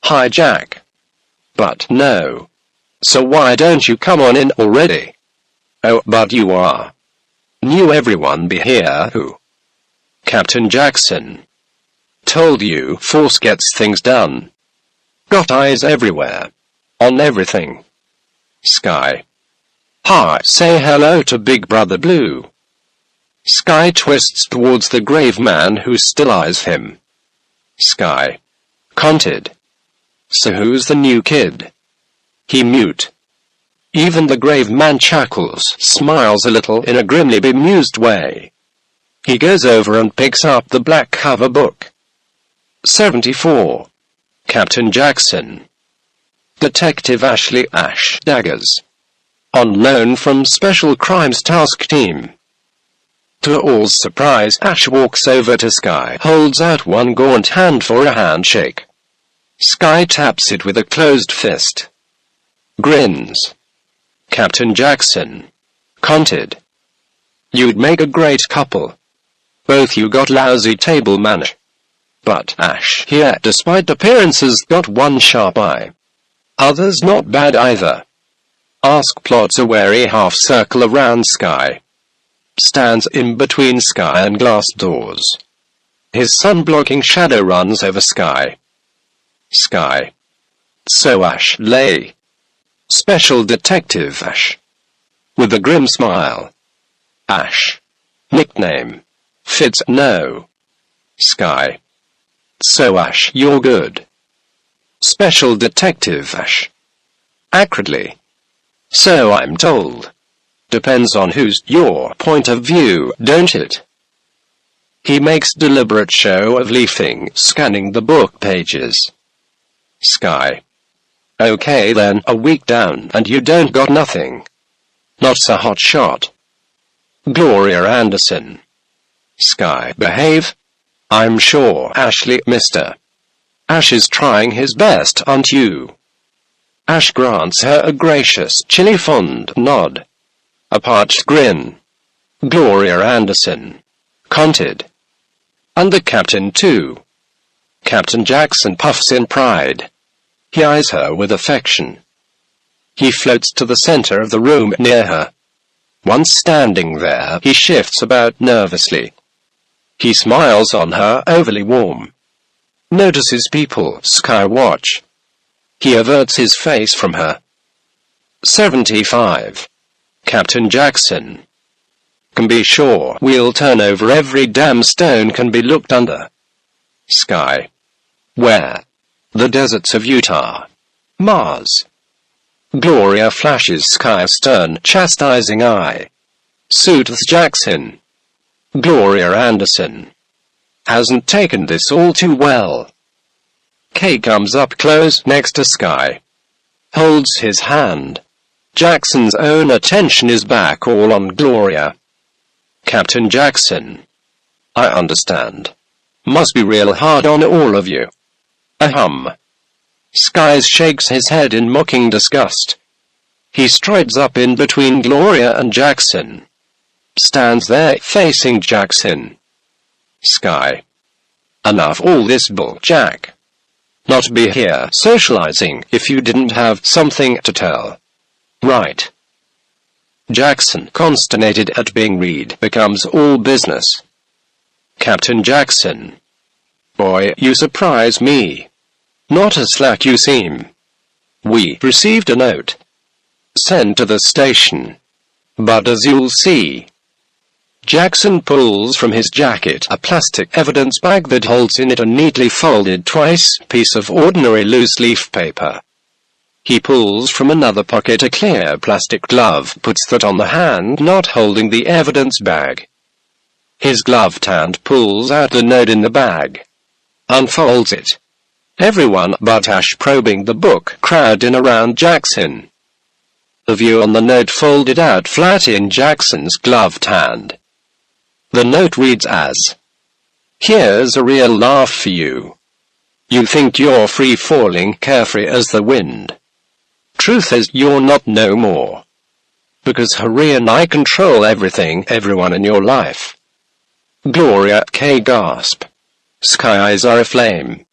Hi Jack. But no. So why don't you come on in already? Oh, but you are. Knew everyone be here who? Captain Jackson. Told you, force gets things done. Got eyes everywhere. On everything. Sky. Hi, say hello to Big Brother Blue. Sky twists towards the grave man who still eyes him. Sky. Conted. So who's the new kid? He mute. Even the grave man chuckles, smiles a little in a grimly bemused way. He goes over and picks up the black cover book. 74. Captain Jackson. Detective Ashley Ash Daggers. On loan from Special Crimes Task Team. To all's surprise, Ash walks over to Sky, holds out one gaunt hand for a handshake. Sky taps it with a closed fist. Grins. Captain Jackson. Conted. You'd make a great couple. Both you got lousy table manners. But Ash here, despite appearances, got one sharp eye. Others not bad either. Ask plots a wary half-circle around Sky. Stands in between Sky and glass doors. His sun-blocking shadow runs over Sky. Sky. So Ash lay. Special Detective Ash. With a grim smile. Ash. Nickname. Fits no. Sky. So Ash, you're good. Special Detective Ash. Accurately. So I'm told. Depends on who's your point of view, don't it? He makes deliberate show of leafing, scanning the book pages. Sky. Okay then, a week down, and you don't got nothing. Not so hot shot. Gloria Anderson. Sky. Behave? I'm sure, Ashley, mister. Ash is trying his best, aren't you? Ash grants her a gracious, chilly fond nod. A parched grin. Gloria Anderson. Conted. And the captain too. Captain Jackson puffs in pride. He eyes her with affection. He floats to the center of the room near her. Once standing there, he shifts about nervously. He smiles on her, overly warm. Notices people, Sky watch. He averts his face from her. 75. Captain Jackson. Can be sure, we'll turn over every damn stone can be looked under. Sky. Where? The deserts of Utah. Mars. Gloria flashes Sky a stern, chastising eye. Soothes Jackson. Gloria Anderson. Hasn't taken this all too well. K comes up close next to Sky. Holds his hand. Jackson's own attention is back all on Gloria. Captain Jackson. I understand. Must be real hard on all of you. Ahem. Sky shakes his head in mocking disgust. He strides up in between Gloria and Jackson. Stands there facing Jackson. Sky. Enough all this bull, Jack. Not be here socializing if you didn't have something to tell. Right. Jackson, consternated at being read, becomes all business. Captain Jackson. Boy, you surprise me. Not as slack you seem. We received a note. Sent to the station. But as you'll see. Jackson pulls from his jacket a plastic evidence bag that holds in it a neatly folded twice piece of ordinary loose-leaf paper. He pulls from another pocket a clear plastic glove, puts that on the hand not holding the evidence bag. His gloved hand pulls out the note in the bag. Unfolds it. Everyone but Ash, probing the book, crowd in around Jackson. The view on the note folded out flat in Jackson's gloved hand. The note reads as, "Here's a real laugh for you. You think you're free-falling, carefree as the wind. Truth is, you're not no more. Because Harry and I control everything, everyone in your life." Gloria K gasp. Sky eyes are aflame.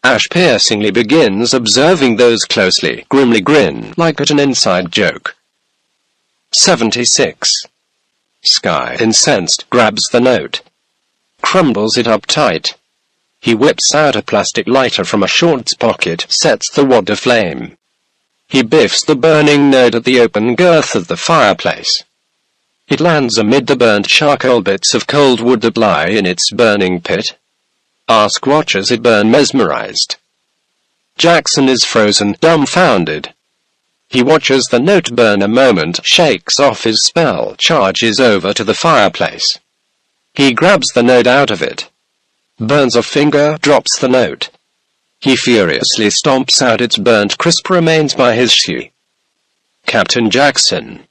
Ash piercingly begins observing those closely, grimly grin like at an inside joke. 76. Sky, incensed, grabs the note. Crumbles it up tight. He whips out a plastic lighter from a shorts pocket, sets the wad aflame. He biffs the burning note at the open girth of the fireplace. It lands amid the burnt charcoal bits of cold wood that lie in its burning pit. Ask watches it burn mesmerized. Jackson is frozen, dumbfounded. He watches the note burn a moment, shakes off his spell, charges over to the fireplace. He grabs the note out of it. Burns a finger, drops the note. He furiously stomps out its burnt crisp remains by his shoe. Captain Jackson.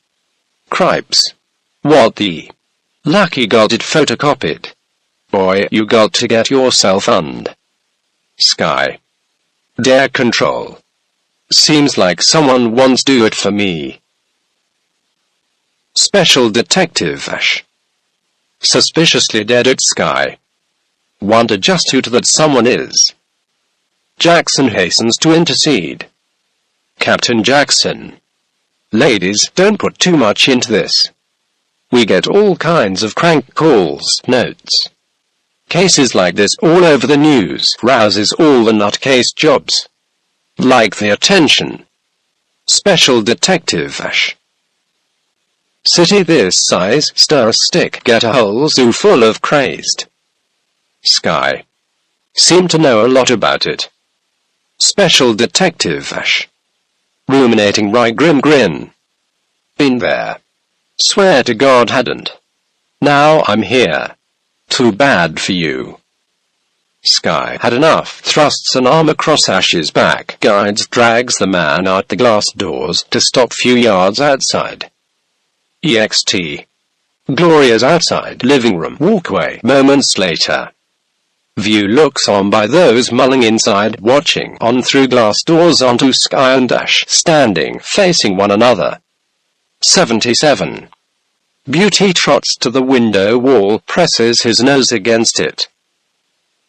Cripes. What the? Lucky got it photocopied. Boy, you got to get yourself und. Sky. Dare control. Seems like someone wants to do it for me. Special Detective Ash. Suspiciously dead at Sky. Wonder just who that someone is. Jackson hastens to intercede. Captain Jackson. Ladies, don't put too much into this. We get all kinds of crank calls, notes. Cases like this all over the news, rouses all the nutcase jobs. Like the attention. Special Detective Ash. City this size, stir a stick, get a whole zoo full of crazed. Sky. Seem to know a lot about it. Special Detective Ash. Ruminating right grim grin. Been there. Swear to God hadn't. Now I'm here. Too bad for you. Sky had enough, thrusts an arm across Ash's back, guides, drags the man out the glass doors, to stop few yards outside. EXT. Gloria's outside living room walkway, moments later. View looks on by those mulling inside, watching on through glass doors onto Sky and Ash, standing, facing one another. 77. Beauty trots to the window wall, presses his nose against it.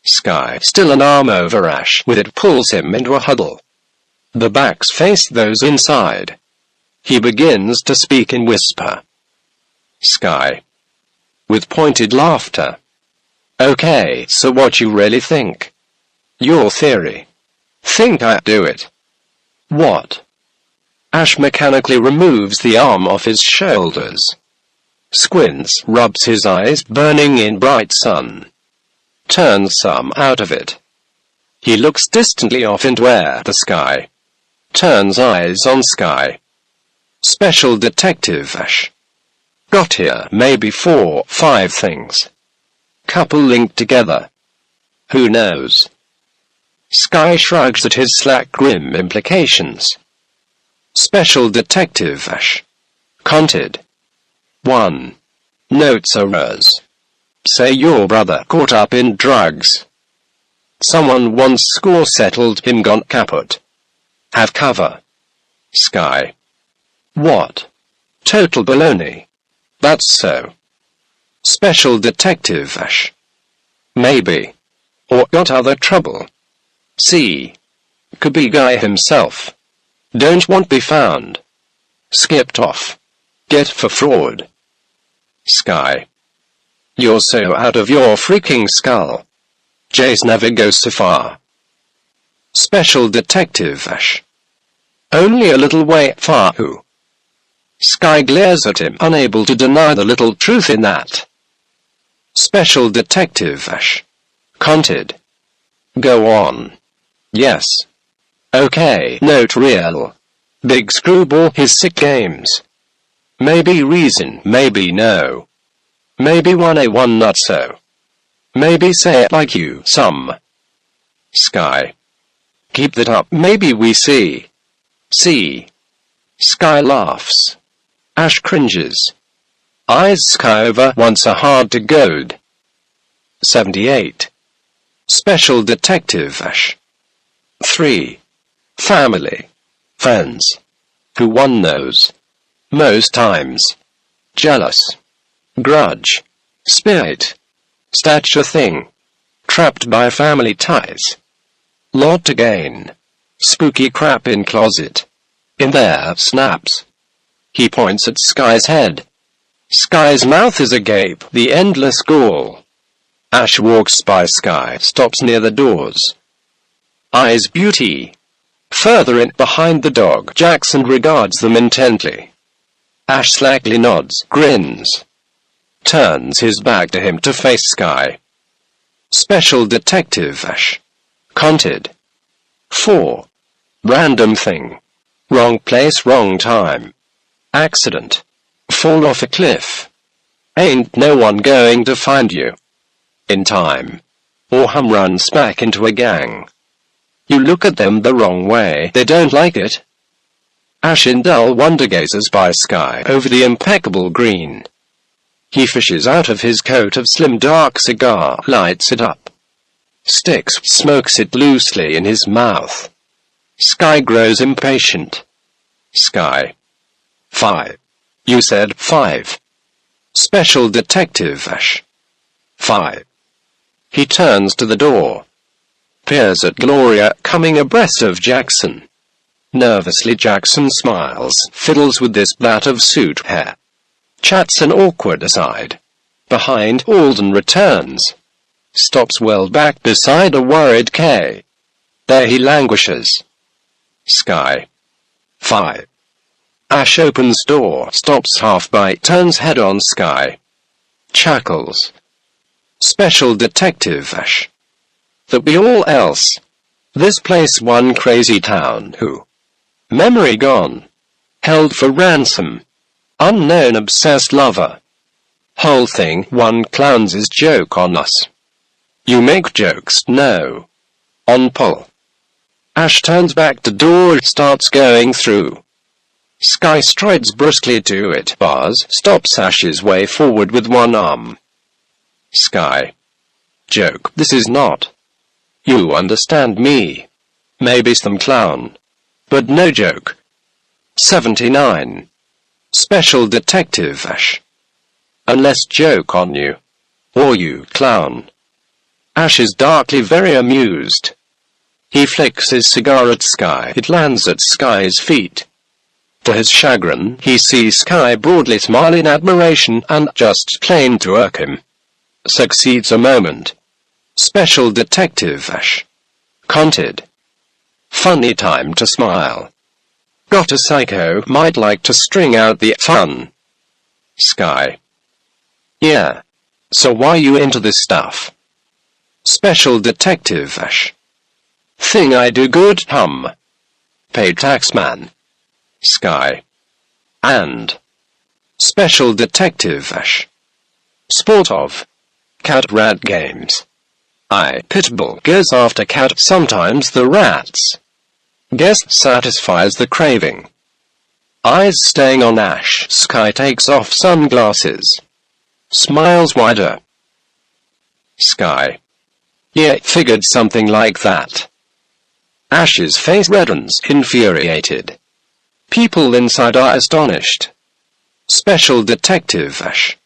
Sky, still an arm over Ash, with it pulls him into a huddle. The backs face those inside. He begins to speak in whisper. Sky. With pointed laughter. Okay, so what you really think? Your theory. Think I'd do it. What? Ash mechanically removes the arm off his shoulders. Squints, rubs his eyes, burning in bright sun. Turns some out of it. He looks distantly off into air, the sky. Turns eyes on Sky. Special Detective Ash. Got here, maybe 4, 5 things. Couple linked together. Who knows? Sky shrugs at his slack grim implications. Special Detective Ash. Conted. 1. Notes arose. Say your brother caught up in drugs. Someone once score settled him gone kaput. Have cover. Sky. What? Total baloney. That's so. Special Detective Ash. Maybe. Or got other trouble. C. Could be guy himself. Don't want be found. Skipped off. Get for fraud. Sky. You're so out of your freaking skull. Jace never goes so far. Special Detective Ash. Only a little way far who? Sky glares at him, unable to deny the little truth in that. Special Detective Ash. Conted. Go on. Yes. Okay, note real. Big screwball his sick games. Maybe reason, maybe no. Maybe 1A1 not so. Maybe say it like you, some. Sky. Keep that up, maybe we see. See. Sky laughs. Ash cringes. Eyes Sky over once are hard to goad. 78. Special Detective Ash. 3. Family. Friends. Who one knows. Most times. Jealous. Grudge. Spirit. Stature thing. Trapped by family ties. Lot to gain. Spooky crap in closet. In there snaps. He points at Sky's head. Sky's mouth is agape, the endless gall. Ash walks by Sky, stops near the doors. Eyes beauty. Further in behind the dog, Jackson regards them intently. Ash slackly nods, grins. Turns his back to him to face Sky. Special Detective Ash. Conted. 4. Random thing. Wrong place, wrong time. Accident. Fall off a cliff. Ain't no one going to find you. In time. Or hum run smack into a gang. You look at them the wrong way, they don't like it. Ash in dull wonder gazes by Sky over the impeccable green. He fishes out of his coat of slim dark cigar, lights it up. Sticks, smokes it loosely in his mouth. Sky grows impatient. Sky. 5. You said 5. Special Detective Ash. 5. He turns to the door. Peers at Gloria coming abreast of Jackson. Nervously Jackson smiles, fiddles with this plait of suit hair. Chats an awkward aside. Behind, Alden returns. Stops well back beside a worried Kay. There he languishes. Sky. 5. Ash opens door, stops half by, turns head on Sky. Chuckles. Special Detective Ash. That be all else. This place one crazy town who. Memory gone. Held for ransom. Unknown obsessed lover. Whole thing one clown's his joke on us. You make jokes, no. On pull. Ash turns back to door, starts going through. Sky strides briskly to it, bars, stops Ash's way forward with one arm. Sky. Joke, this is not. You understand me. Maybe some clown. But no joke. 79. Special Detective Ash. Unless joke on you. Or you, clown. Ash is darkly very amused. He flicks his cigar at Sky. It lands at Sky's feet. To his chagrin, he sees Sky broadly smile in admiration and, just plain to irk him, succeeds a moment. Special Detective Ash. Conted. Funny time to smile. Got a psycho, might like to string out the fun. Sky. Yeah. So why you into this stuff? Special Detective Ash. Thing I do good, hum. Paid taxman. Sky. And. Special Detective Ash. Sport of. Cat rat games. Pitbull goes after cat, sometimes the rats. Guess satisfies the craving. Eyes staying on Ash. Sky takes off sunglasses. Smiles wider. Sky. Yeah, figured something like that. Ash's face reddens, infuriated. People inside are astonished. Special Detective Ash.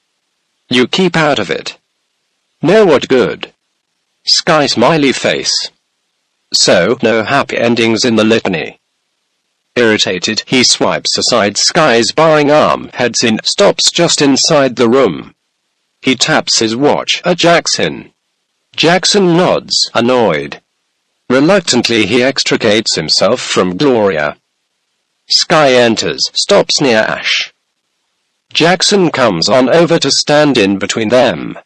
You keep out of it. No, what good? Sky smiley face. So, no happy endings in the litany. Irritated, he swipes aside Sky's barring arm, heads in, stops just inside the room. He taps his watch at Jackson. Jackson nods, annoyed. Reluctantly he extricates himself from Gloria. Sky enters, stops near Ash. Jackson comes on over to stand in between them.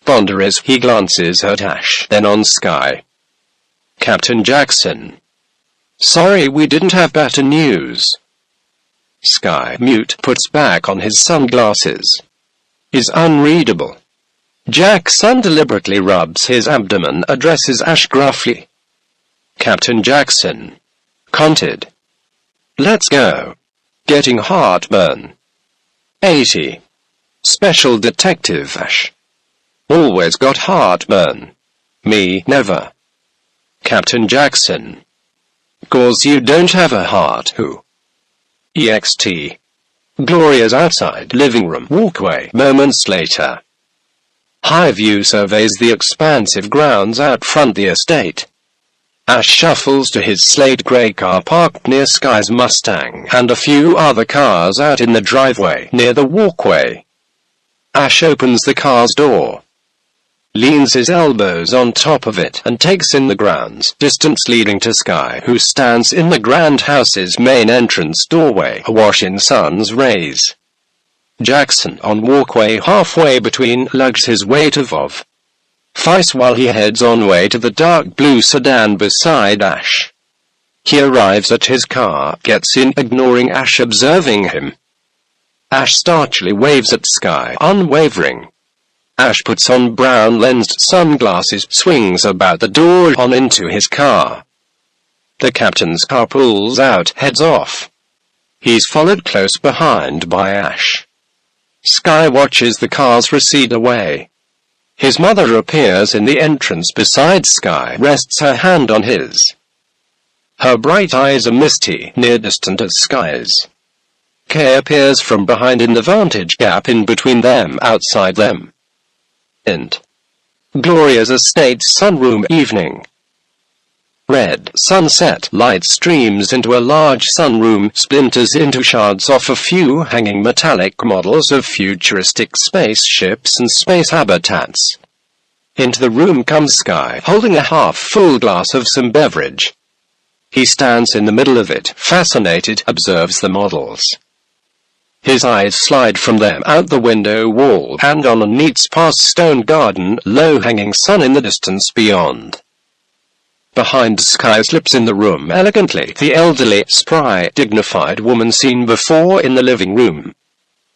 Ponderous, he glances at Ash, then on Sky. Captain Jackson. Sorry, we didn't have better news. Sky, mute, puts back on his sunglasses. Is unreadable. Jackson deliberately rubs his abdomen, addresses Ash gruffly. Captain Jackson. Conted. Let's go. Getting heartburn. 80. Special Detective Ash. Always got heartburn. Me, never. Captain Jackson. 'Cause you don't have a heart, who? EXT. Gloria's outside living room walkway moments later. Highview surveys the expansive grounds out front the estate. Ash shuffles to his slate gray car parked near Sky's Mustang and a few other cars out in the driveway near the walkway. Ash opens the car's door, leans his elbows on top of it, and takes in the grounds, distance leading to Sky, who stands in the grand house's main entrance doorway, awash in sun's rays. Jackson, on walkway halfway between, lugs his weight of Vice while he heads on way to the dark blue sedan beside Ash. He arrives at his car, gets in, ignoring Ash observing him. Ash starchily waves at Sky, unwavering. Ash puts on brown-lensed sunglasses, swings about the door on into his car. The captain's car pulls out, heads off. He's followed close behind by Ash. Sky watches the cars recede away. His mother appears in the entrance beside Sky, rests her hand on his. Her bright eyes are misty, near distant as Sky's. Kay appears from behind in the vantage gap in between them, outside them. Int. Gloria's estate sunroom evening. Red sunset light streams into a large sunroom, splinters into shards off a few hanging metallic models of futuristic spaceships and space habitats. Into the room comes Sky, holding a half-full glass of some beverage. He stands in the middle of it, fascinated, observes the models. His eyes slide from them out the window wall and on a neat sparse stone garden, low-hanging sun in the distance beyond. Behind Sky slips in the room elegantly the elderly, spry, dignified woman seen before in the living room.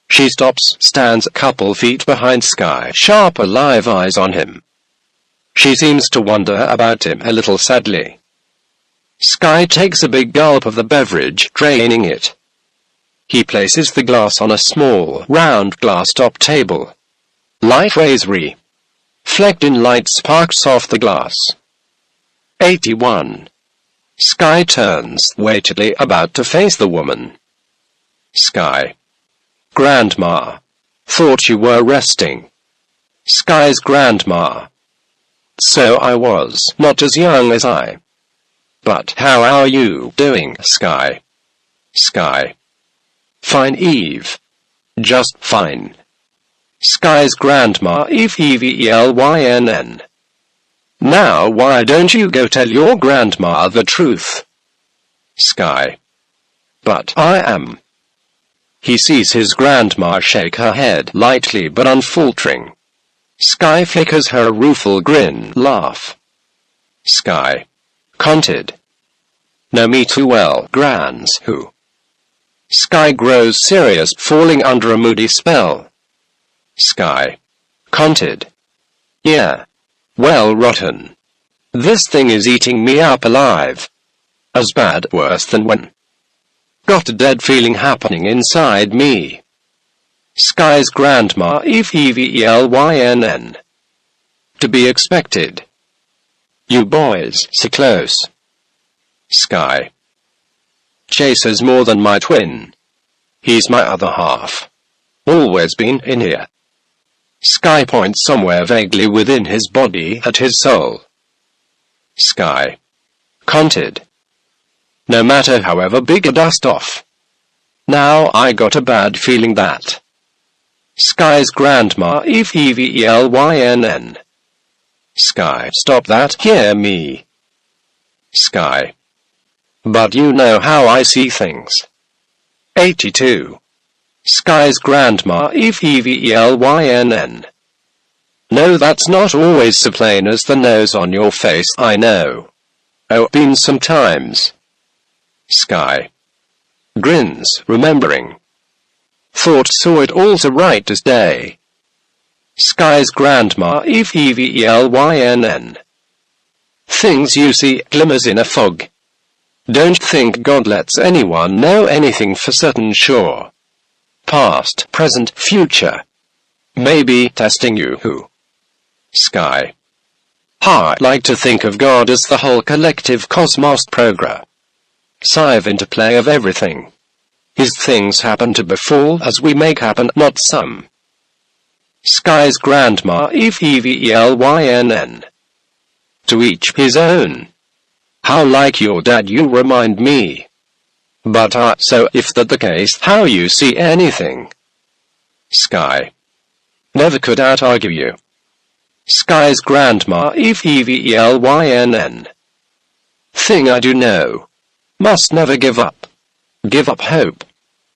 She stops, stands a couple feet behind Sky, sharp alive eyes on him. She seems to wonder about him a little sadly. Sky takes a big gulp of the beverage, draining it. He places the glass on a small, round glass-top table. Light rays reflect in light sparks off the glass. 81. Sky turns, weightedly, about to face the woman. Sky. Grandma. Thought you were resting. Sky's grandma. So I was, not as young as I. But how are you doing, Sky? Sky. Fine, Eve. Just fine. Sky's grandma, Evelyn. Now why don't you go tell your grandma the truth? Sky. But I am. He sees his grandma shake her head, lightly but unfaltering. Sky flickers her a rueful grin, laugh. Sky. Conted. Know me too well, grands, who? Sky grows serious, falling under a moody spell. Sky. Conted. Yeah. Well, rotten. This thing is eating me up alive. As bad, worse than when. Got a dead feeling happening inside me. Sky's grandma, Evelyn. To be expected. You boys, so close. Sky. Chaser's more than my twin. He's my other half. Always been in here. Sky points somewhere vaguely within his body at his soul. Sky. Conted. No matter however big a dust off. Now I got a bad feeling that. Sky's grandma, Evelyn. Sky, stop that, hear me. Sky. But you know how I see things. 82. Sky's grandma, Evelyn. No, that's not always so plain as the nose on your face, I know. Oh, been some times. Sky. Grins, remembering. Thought saw it all so right as day. Sky's grandma, Evelyn. Things you see, glimmers in a fog. Don't think God lets anyone know anything for certain sure. Past, present, future. Maybe testing you who. Sky. I like to think of God as the whole collective cosmos program. Sieve interplay of everything. His things happen to befall as we make happen, not some. Sky's grandma, Evelyn. To each his own. How like your dad you remind me. But so if that the case, how you see anything? Sky. Never could out-argue you. Sky's grandma, Evelyn. Thing I do know. Must never give up. Give up hope.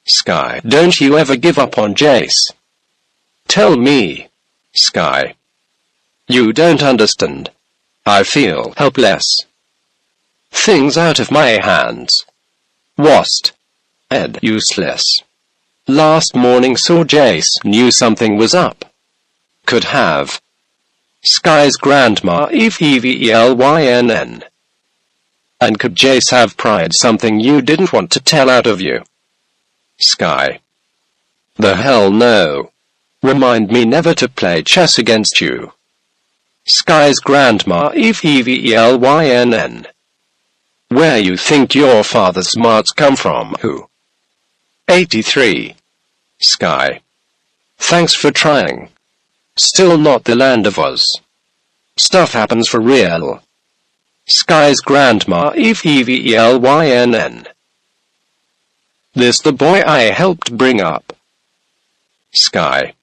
Sky, don't you ever give up on Jace. Tell me. Sky. You don't understand. I feel helpless. Things out of my hands. Wast. Ed, useless. Last morning saw Jace, knew something was up. Could have. Sky's grandma, Evelyn. And could Jace have pried something you didn't want to tell out of you? Sky. The hell no. Remind me never to play chess against you. Sky's grandma, Evelyn. Where you think your father's smarts come from, who? 83. Sky. Thanks for trying. Still not the land of Oz. Stuff happens for real. Sky's grandma, Evelyn. This the boy I helped bring up. Sky.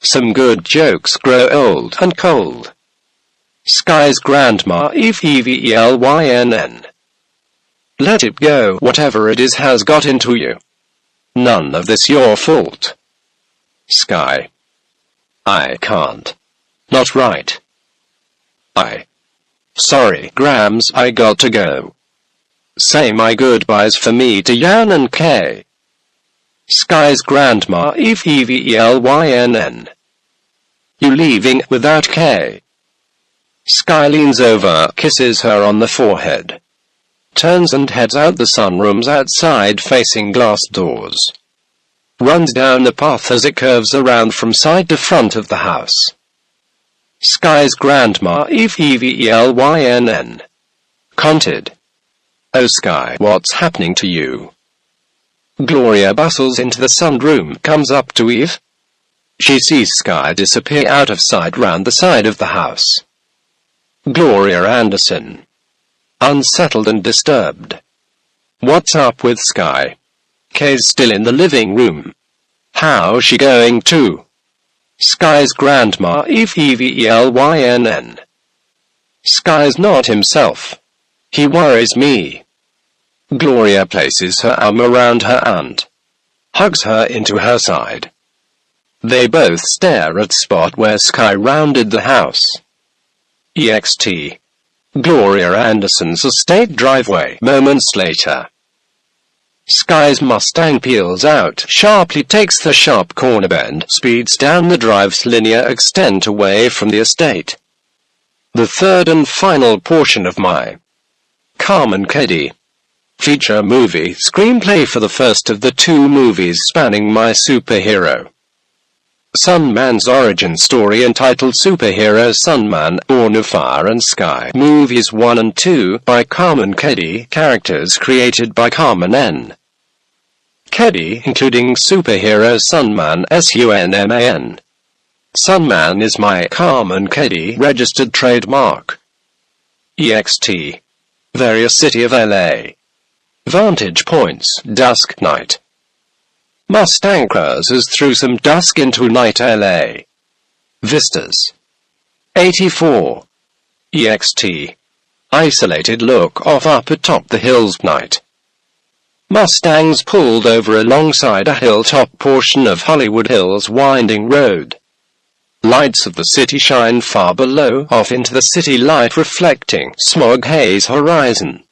Some good jokes grow old and cold. Sky's grandma, Evelyn. Let it go, whatever it is has got into you. None of this your fault. Sky. I can't. Not right. Sorry, Grams, I got to go. Say my goodbyes for me to Yan and Kay. Sky's grandma, Evelyn. You leaving without Kay? Sky leans over, kisses her on the forehead. Turns and heads out the sunrooms outside facing glass doors. Runs down the path as it curves around from side to front of the house. Sky's grandma, Evelyn. Conted. Oh Sky, what's happening to you? Gloria bustles into the sunroom, comes up to Eve. She sees Sky disappear out of sight round the side of the house. Gloria Anderson. Unsettled and disturbed. What's up with Sky? Kay's still in the living room. How's she going to? Sky's grandma, Evelyn. Sky's not himself. He worries me. Gloria places her arm around her aunt. Hugs her into her side. They both stare at spot where Sky rounded the house. EXT. Gloria Anderson's estate driveway, moments later. Sky's Mustang peels out, sharply takes the sharp corner bend, speeds down the drive's linear extent away from the estate. The third and final portion of my Carman Keddy feature movie screenplay for the first of the two movies spanning my superhero Sunman's origin story, entitled Superhero Sunman, Born of Fire and Sky. Movies 1 and 2 by Carman Keddy, characters created by Carman N. Keddy, including Superhero Sunman, Sunman. Sunman is my Carman Keddy registered trademark. EXT. Various City of LA. Vantage points, dusk night. Mustang cruises through some dusk into night LA. Vistas. 84. EXT. Isolated look off up atop the hills night. Mustangs pulled over alongside a hilltop portion of Hollywood Hills winding road. Lights of the city shine far below, off into the city light reflecting smog haze horizon.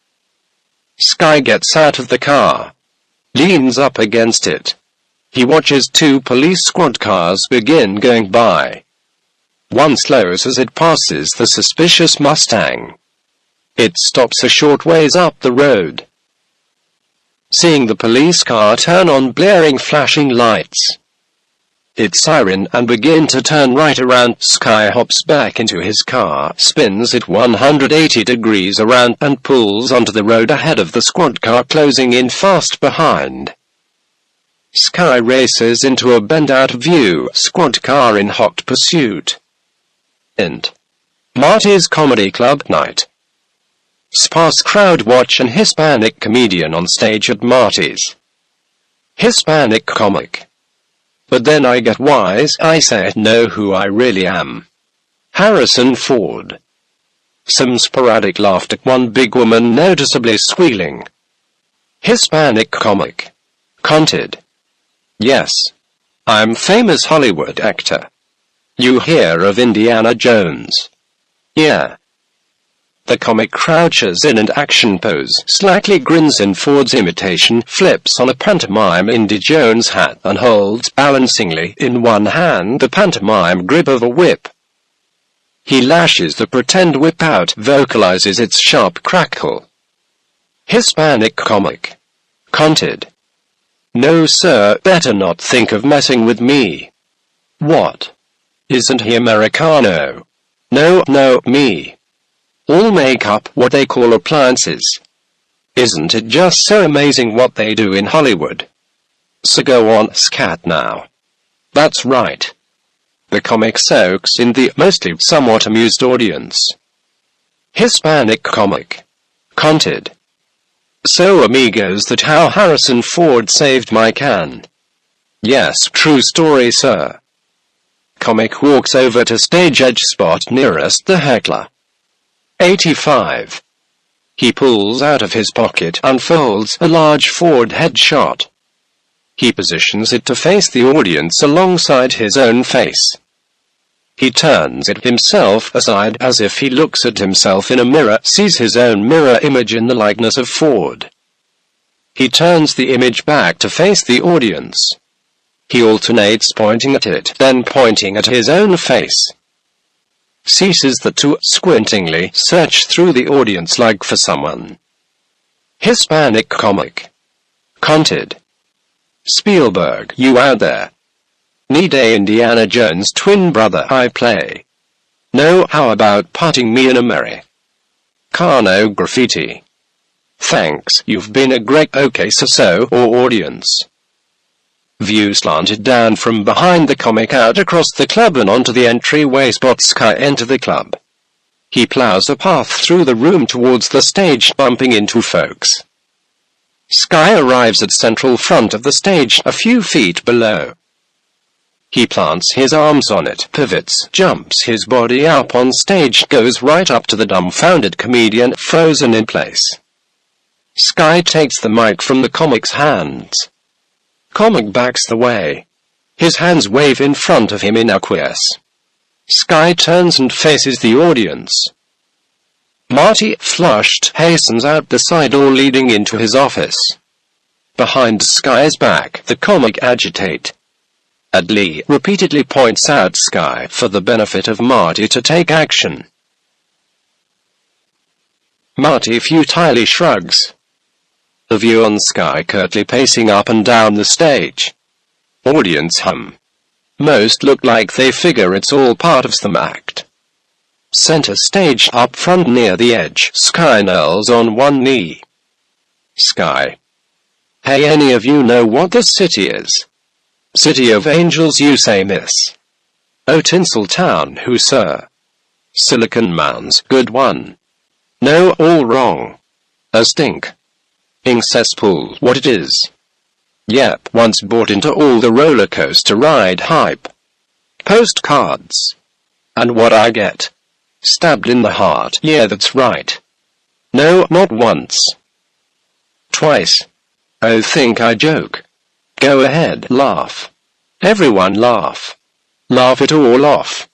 Sky gets out of the car, leans up against it. He watches two police squad cars begin going by. One slows as it passes the suspicious Mustang. It stops a short ways up the road. Seeing the police car turn on blaring flashing lights, its siren, and begin to turn right around, Sky hops back into his car, spins it 180 degrees around, and pulls onto the road ahead of the squad car, closing in fast behind. Sky races into a bend-out-of-view squad car in hot pursuit. Int. Marty's Comedy Club night. Sparse crowd watch an Hispanic comedian on stage at Marty's. Hispanic comic. But then I get wise, I say, know who I really am. Harrison Ford. Some sporadic laughter, one big woman noticeably squealing. Hispanic comic. Conted. Yes. I'm famous Hollywood actor. You hear of Indiana Jones? Yeah. The comic crouches in an action pose, slightly grins in Ford's imitation, flips on a pantomime Indy Jones hat, and holds balancingly in one hand the pantomime grip of a whip. He lashes the pretend whip out, vocalizes its sharp crackle. Hispanic comic. Conted. No sir, better not think of messing with me. What? Isn't he Americano? No, me. All make up what they call appliances. Isn't it just so amazing what they do in Hollywood? So go on, scat now. That's right. The comic soaks in the mostly somewhat amused audience. Hispanic comic. Conted. So amigos, that how Harrison Ford saved my can. Yes, true story, sir. Comic walks over to stage edge spot nearest the heckler. 85. He pulls out of his pocket, unfolds a large Ford headshot. He positions it to face the audience alongside his own face. He turns it himself aside, as if he looks at himself in a mirror, sees his own mirror image in the likeness of Ford. He turns the image back to face the audience. He alternates pointing at it, then pointing at his own face. Ceases the two, squintingly search through the audience like for someone. Hispanic comic. Conted. Spielberg, you out there? Need a Indiana Jones twin brother I play? No, how about putting me in a Americano graffiti? Thanks, you've been a great okay so or audience. View slanted down from behind the comic out across the club and onto the entryway spot. Sky enter the club. He plows a path through the room towards the stage, bumping into folks. Sky arrives at central front of the stage, a few feet below. He plants his arms on it, pivots, jumps his body up on stage, goes right up to the dumbfounded comedian, frozen in place. Sky takes the mic from the comic's hands. Comic backs the way. His hands wave in front of him in acquiesce. Sky turns and faces the audience. Marty, flushed, hastens out the side door leading into his office. Behind Sky's back, the comic agitate. Adley repeatedly points out Sky for the benefit of Marty to take action. Marty futilely shrugs. The view on Sky curtly pacing up and down the stage. Audience hum. Most look like they figure it's all part of some act. Center stage up front near the edge, Sky kneels on one knee. Sky. Hey, any of you know what this city is? City of Angels, you say, miss. Oh, Tinsel Town, who, sir? Silicon Mounds, good one. No, all wrong. A stink. Ink cesspool, what it is. Yep, once bought into all the roller coaster ride hype. Postcards. And what I get? Stabbed in the heart, yeah, that's right. No, not once. Twice. Oh, think I joke. Go ahead, laugh. Everyone laugh. Laugh it all off.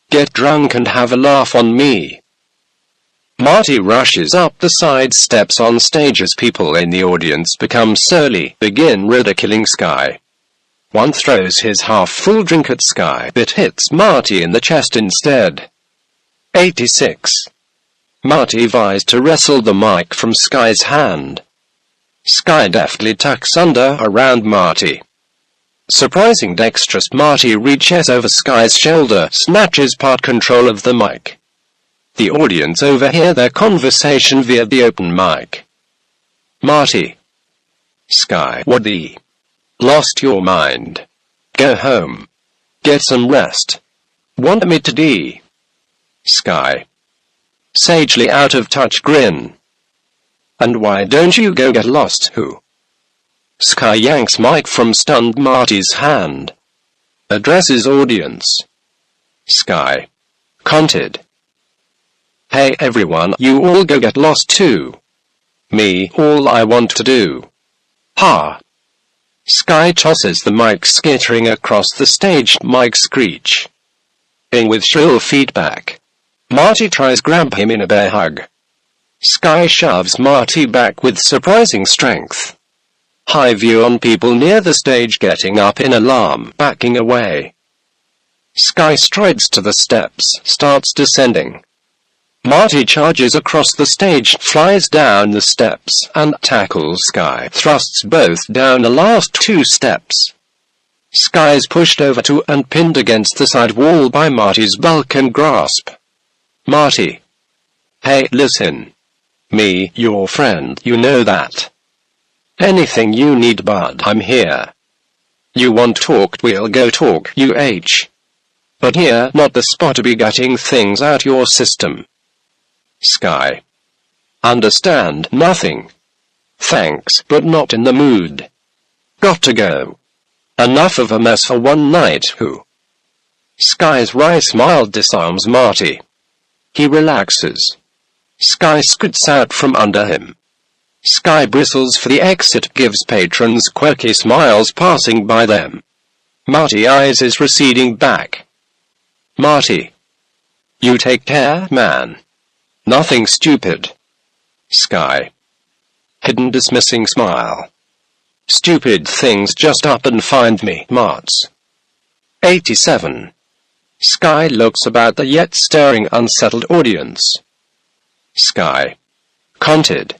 Get drunk and have a laugh on me. Marty rushes up the side steps on stage as people in the audience become surly, begin ridiculing Sky. One throws his half-full drink at Sky, but hits Marty in the chest instead. 86. Marty vies to wrestle the mic from Sky's hand. Sky deftly tucks under around Marty. Surprising dexterous, Marty reaches over Sky's shoulder, snatches part control of the mic. The audience overhear their conversation via the open mic. Marty. Sky, what the? Lost your mind. Go home. Get some rest. Want me to D? Sky. Sagely out of touch grin. And why don't you go get lost, who? Sky yanks mic from stunned Marty's hand. Addresses audience. Sky. Conted. Hey everyone, you all go get lost too. Me, all I want to do. Ha. Sky tosses the mic skittering across the stage, mic screech. In with shrill feedback. Marty tries grab him in a bear hug. Sky shoves Marty back with surprising strength. High view on people near the stage getting up in alarm, backing away. Sky strides to the steps, starts descending. Marty charges across the stage, flies down the steps, and tackles Sky, thrusts both down the last two steps. Sky's pushed over to and pinned against the side wall by Marty's bulk and grasp. Marty. Hey, listen. Me, your friend, you know that. Anything you need, bud, I'm here. You want talk, we'll go talk, But here, not the spot to be getting things out your system. Sky. Understand, nothing. Thanks, but not in the mood. Got to go. Enough of a mess for one night, who? Sky's wry smile disarms Marty. He relaxes. Sky scoots out from under him. Sky bristles for the exit, gives patrons quirky smiles passing by them. Marty eyes is receding back. Marty. You take care, man. Nothing stupid. Sky. Hidden dismissing smile. Stupid things, just up and find me, Marts. 87. Sky looks about the yet staring unsettled audience. Sky. Conted.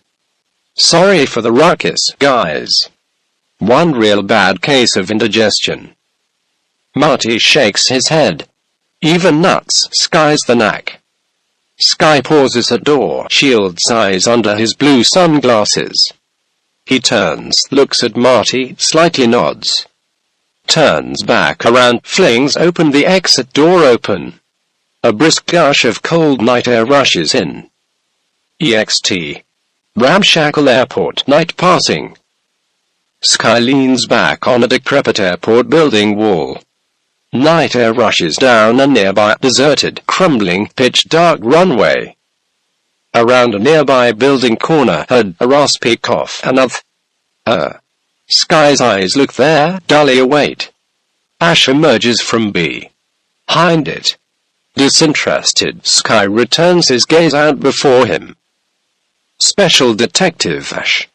Sorry for the ruckus, guys. One real bad case of indigestion. Marty shakes his head. Even nuts, Sky's the knack. Sky pauses at door, shields eyes under his blue sunglasses. He turns, looks at Marty, slightly nods. Turns back around, flings open the exit door open. A brisk gush of cold night air rushes in. EXT. Ramshackle airport, night passing. Sky leans back on a decrepit airport building wall. Night air rushes down a nearby, deserted, crumbling, pitch-dark runway. Around a nearby building corner, heard a raspy cough, another. Sky's eyes look there, dully await. Ash emerges from behind it. Disinterested, Sky returns his gaze out before him. Special Detective Ash.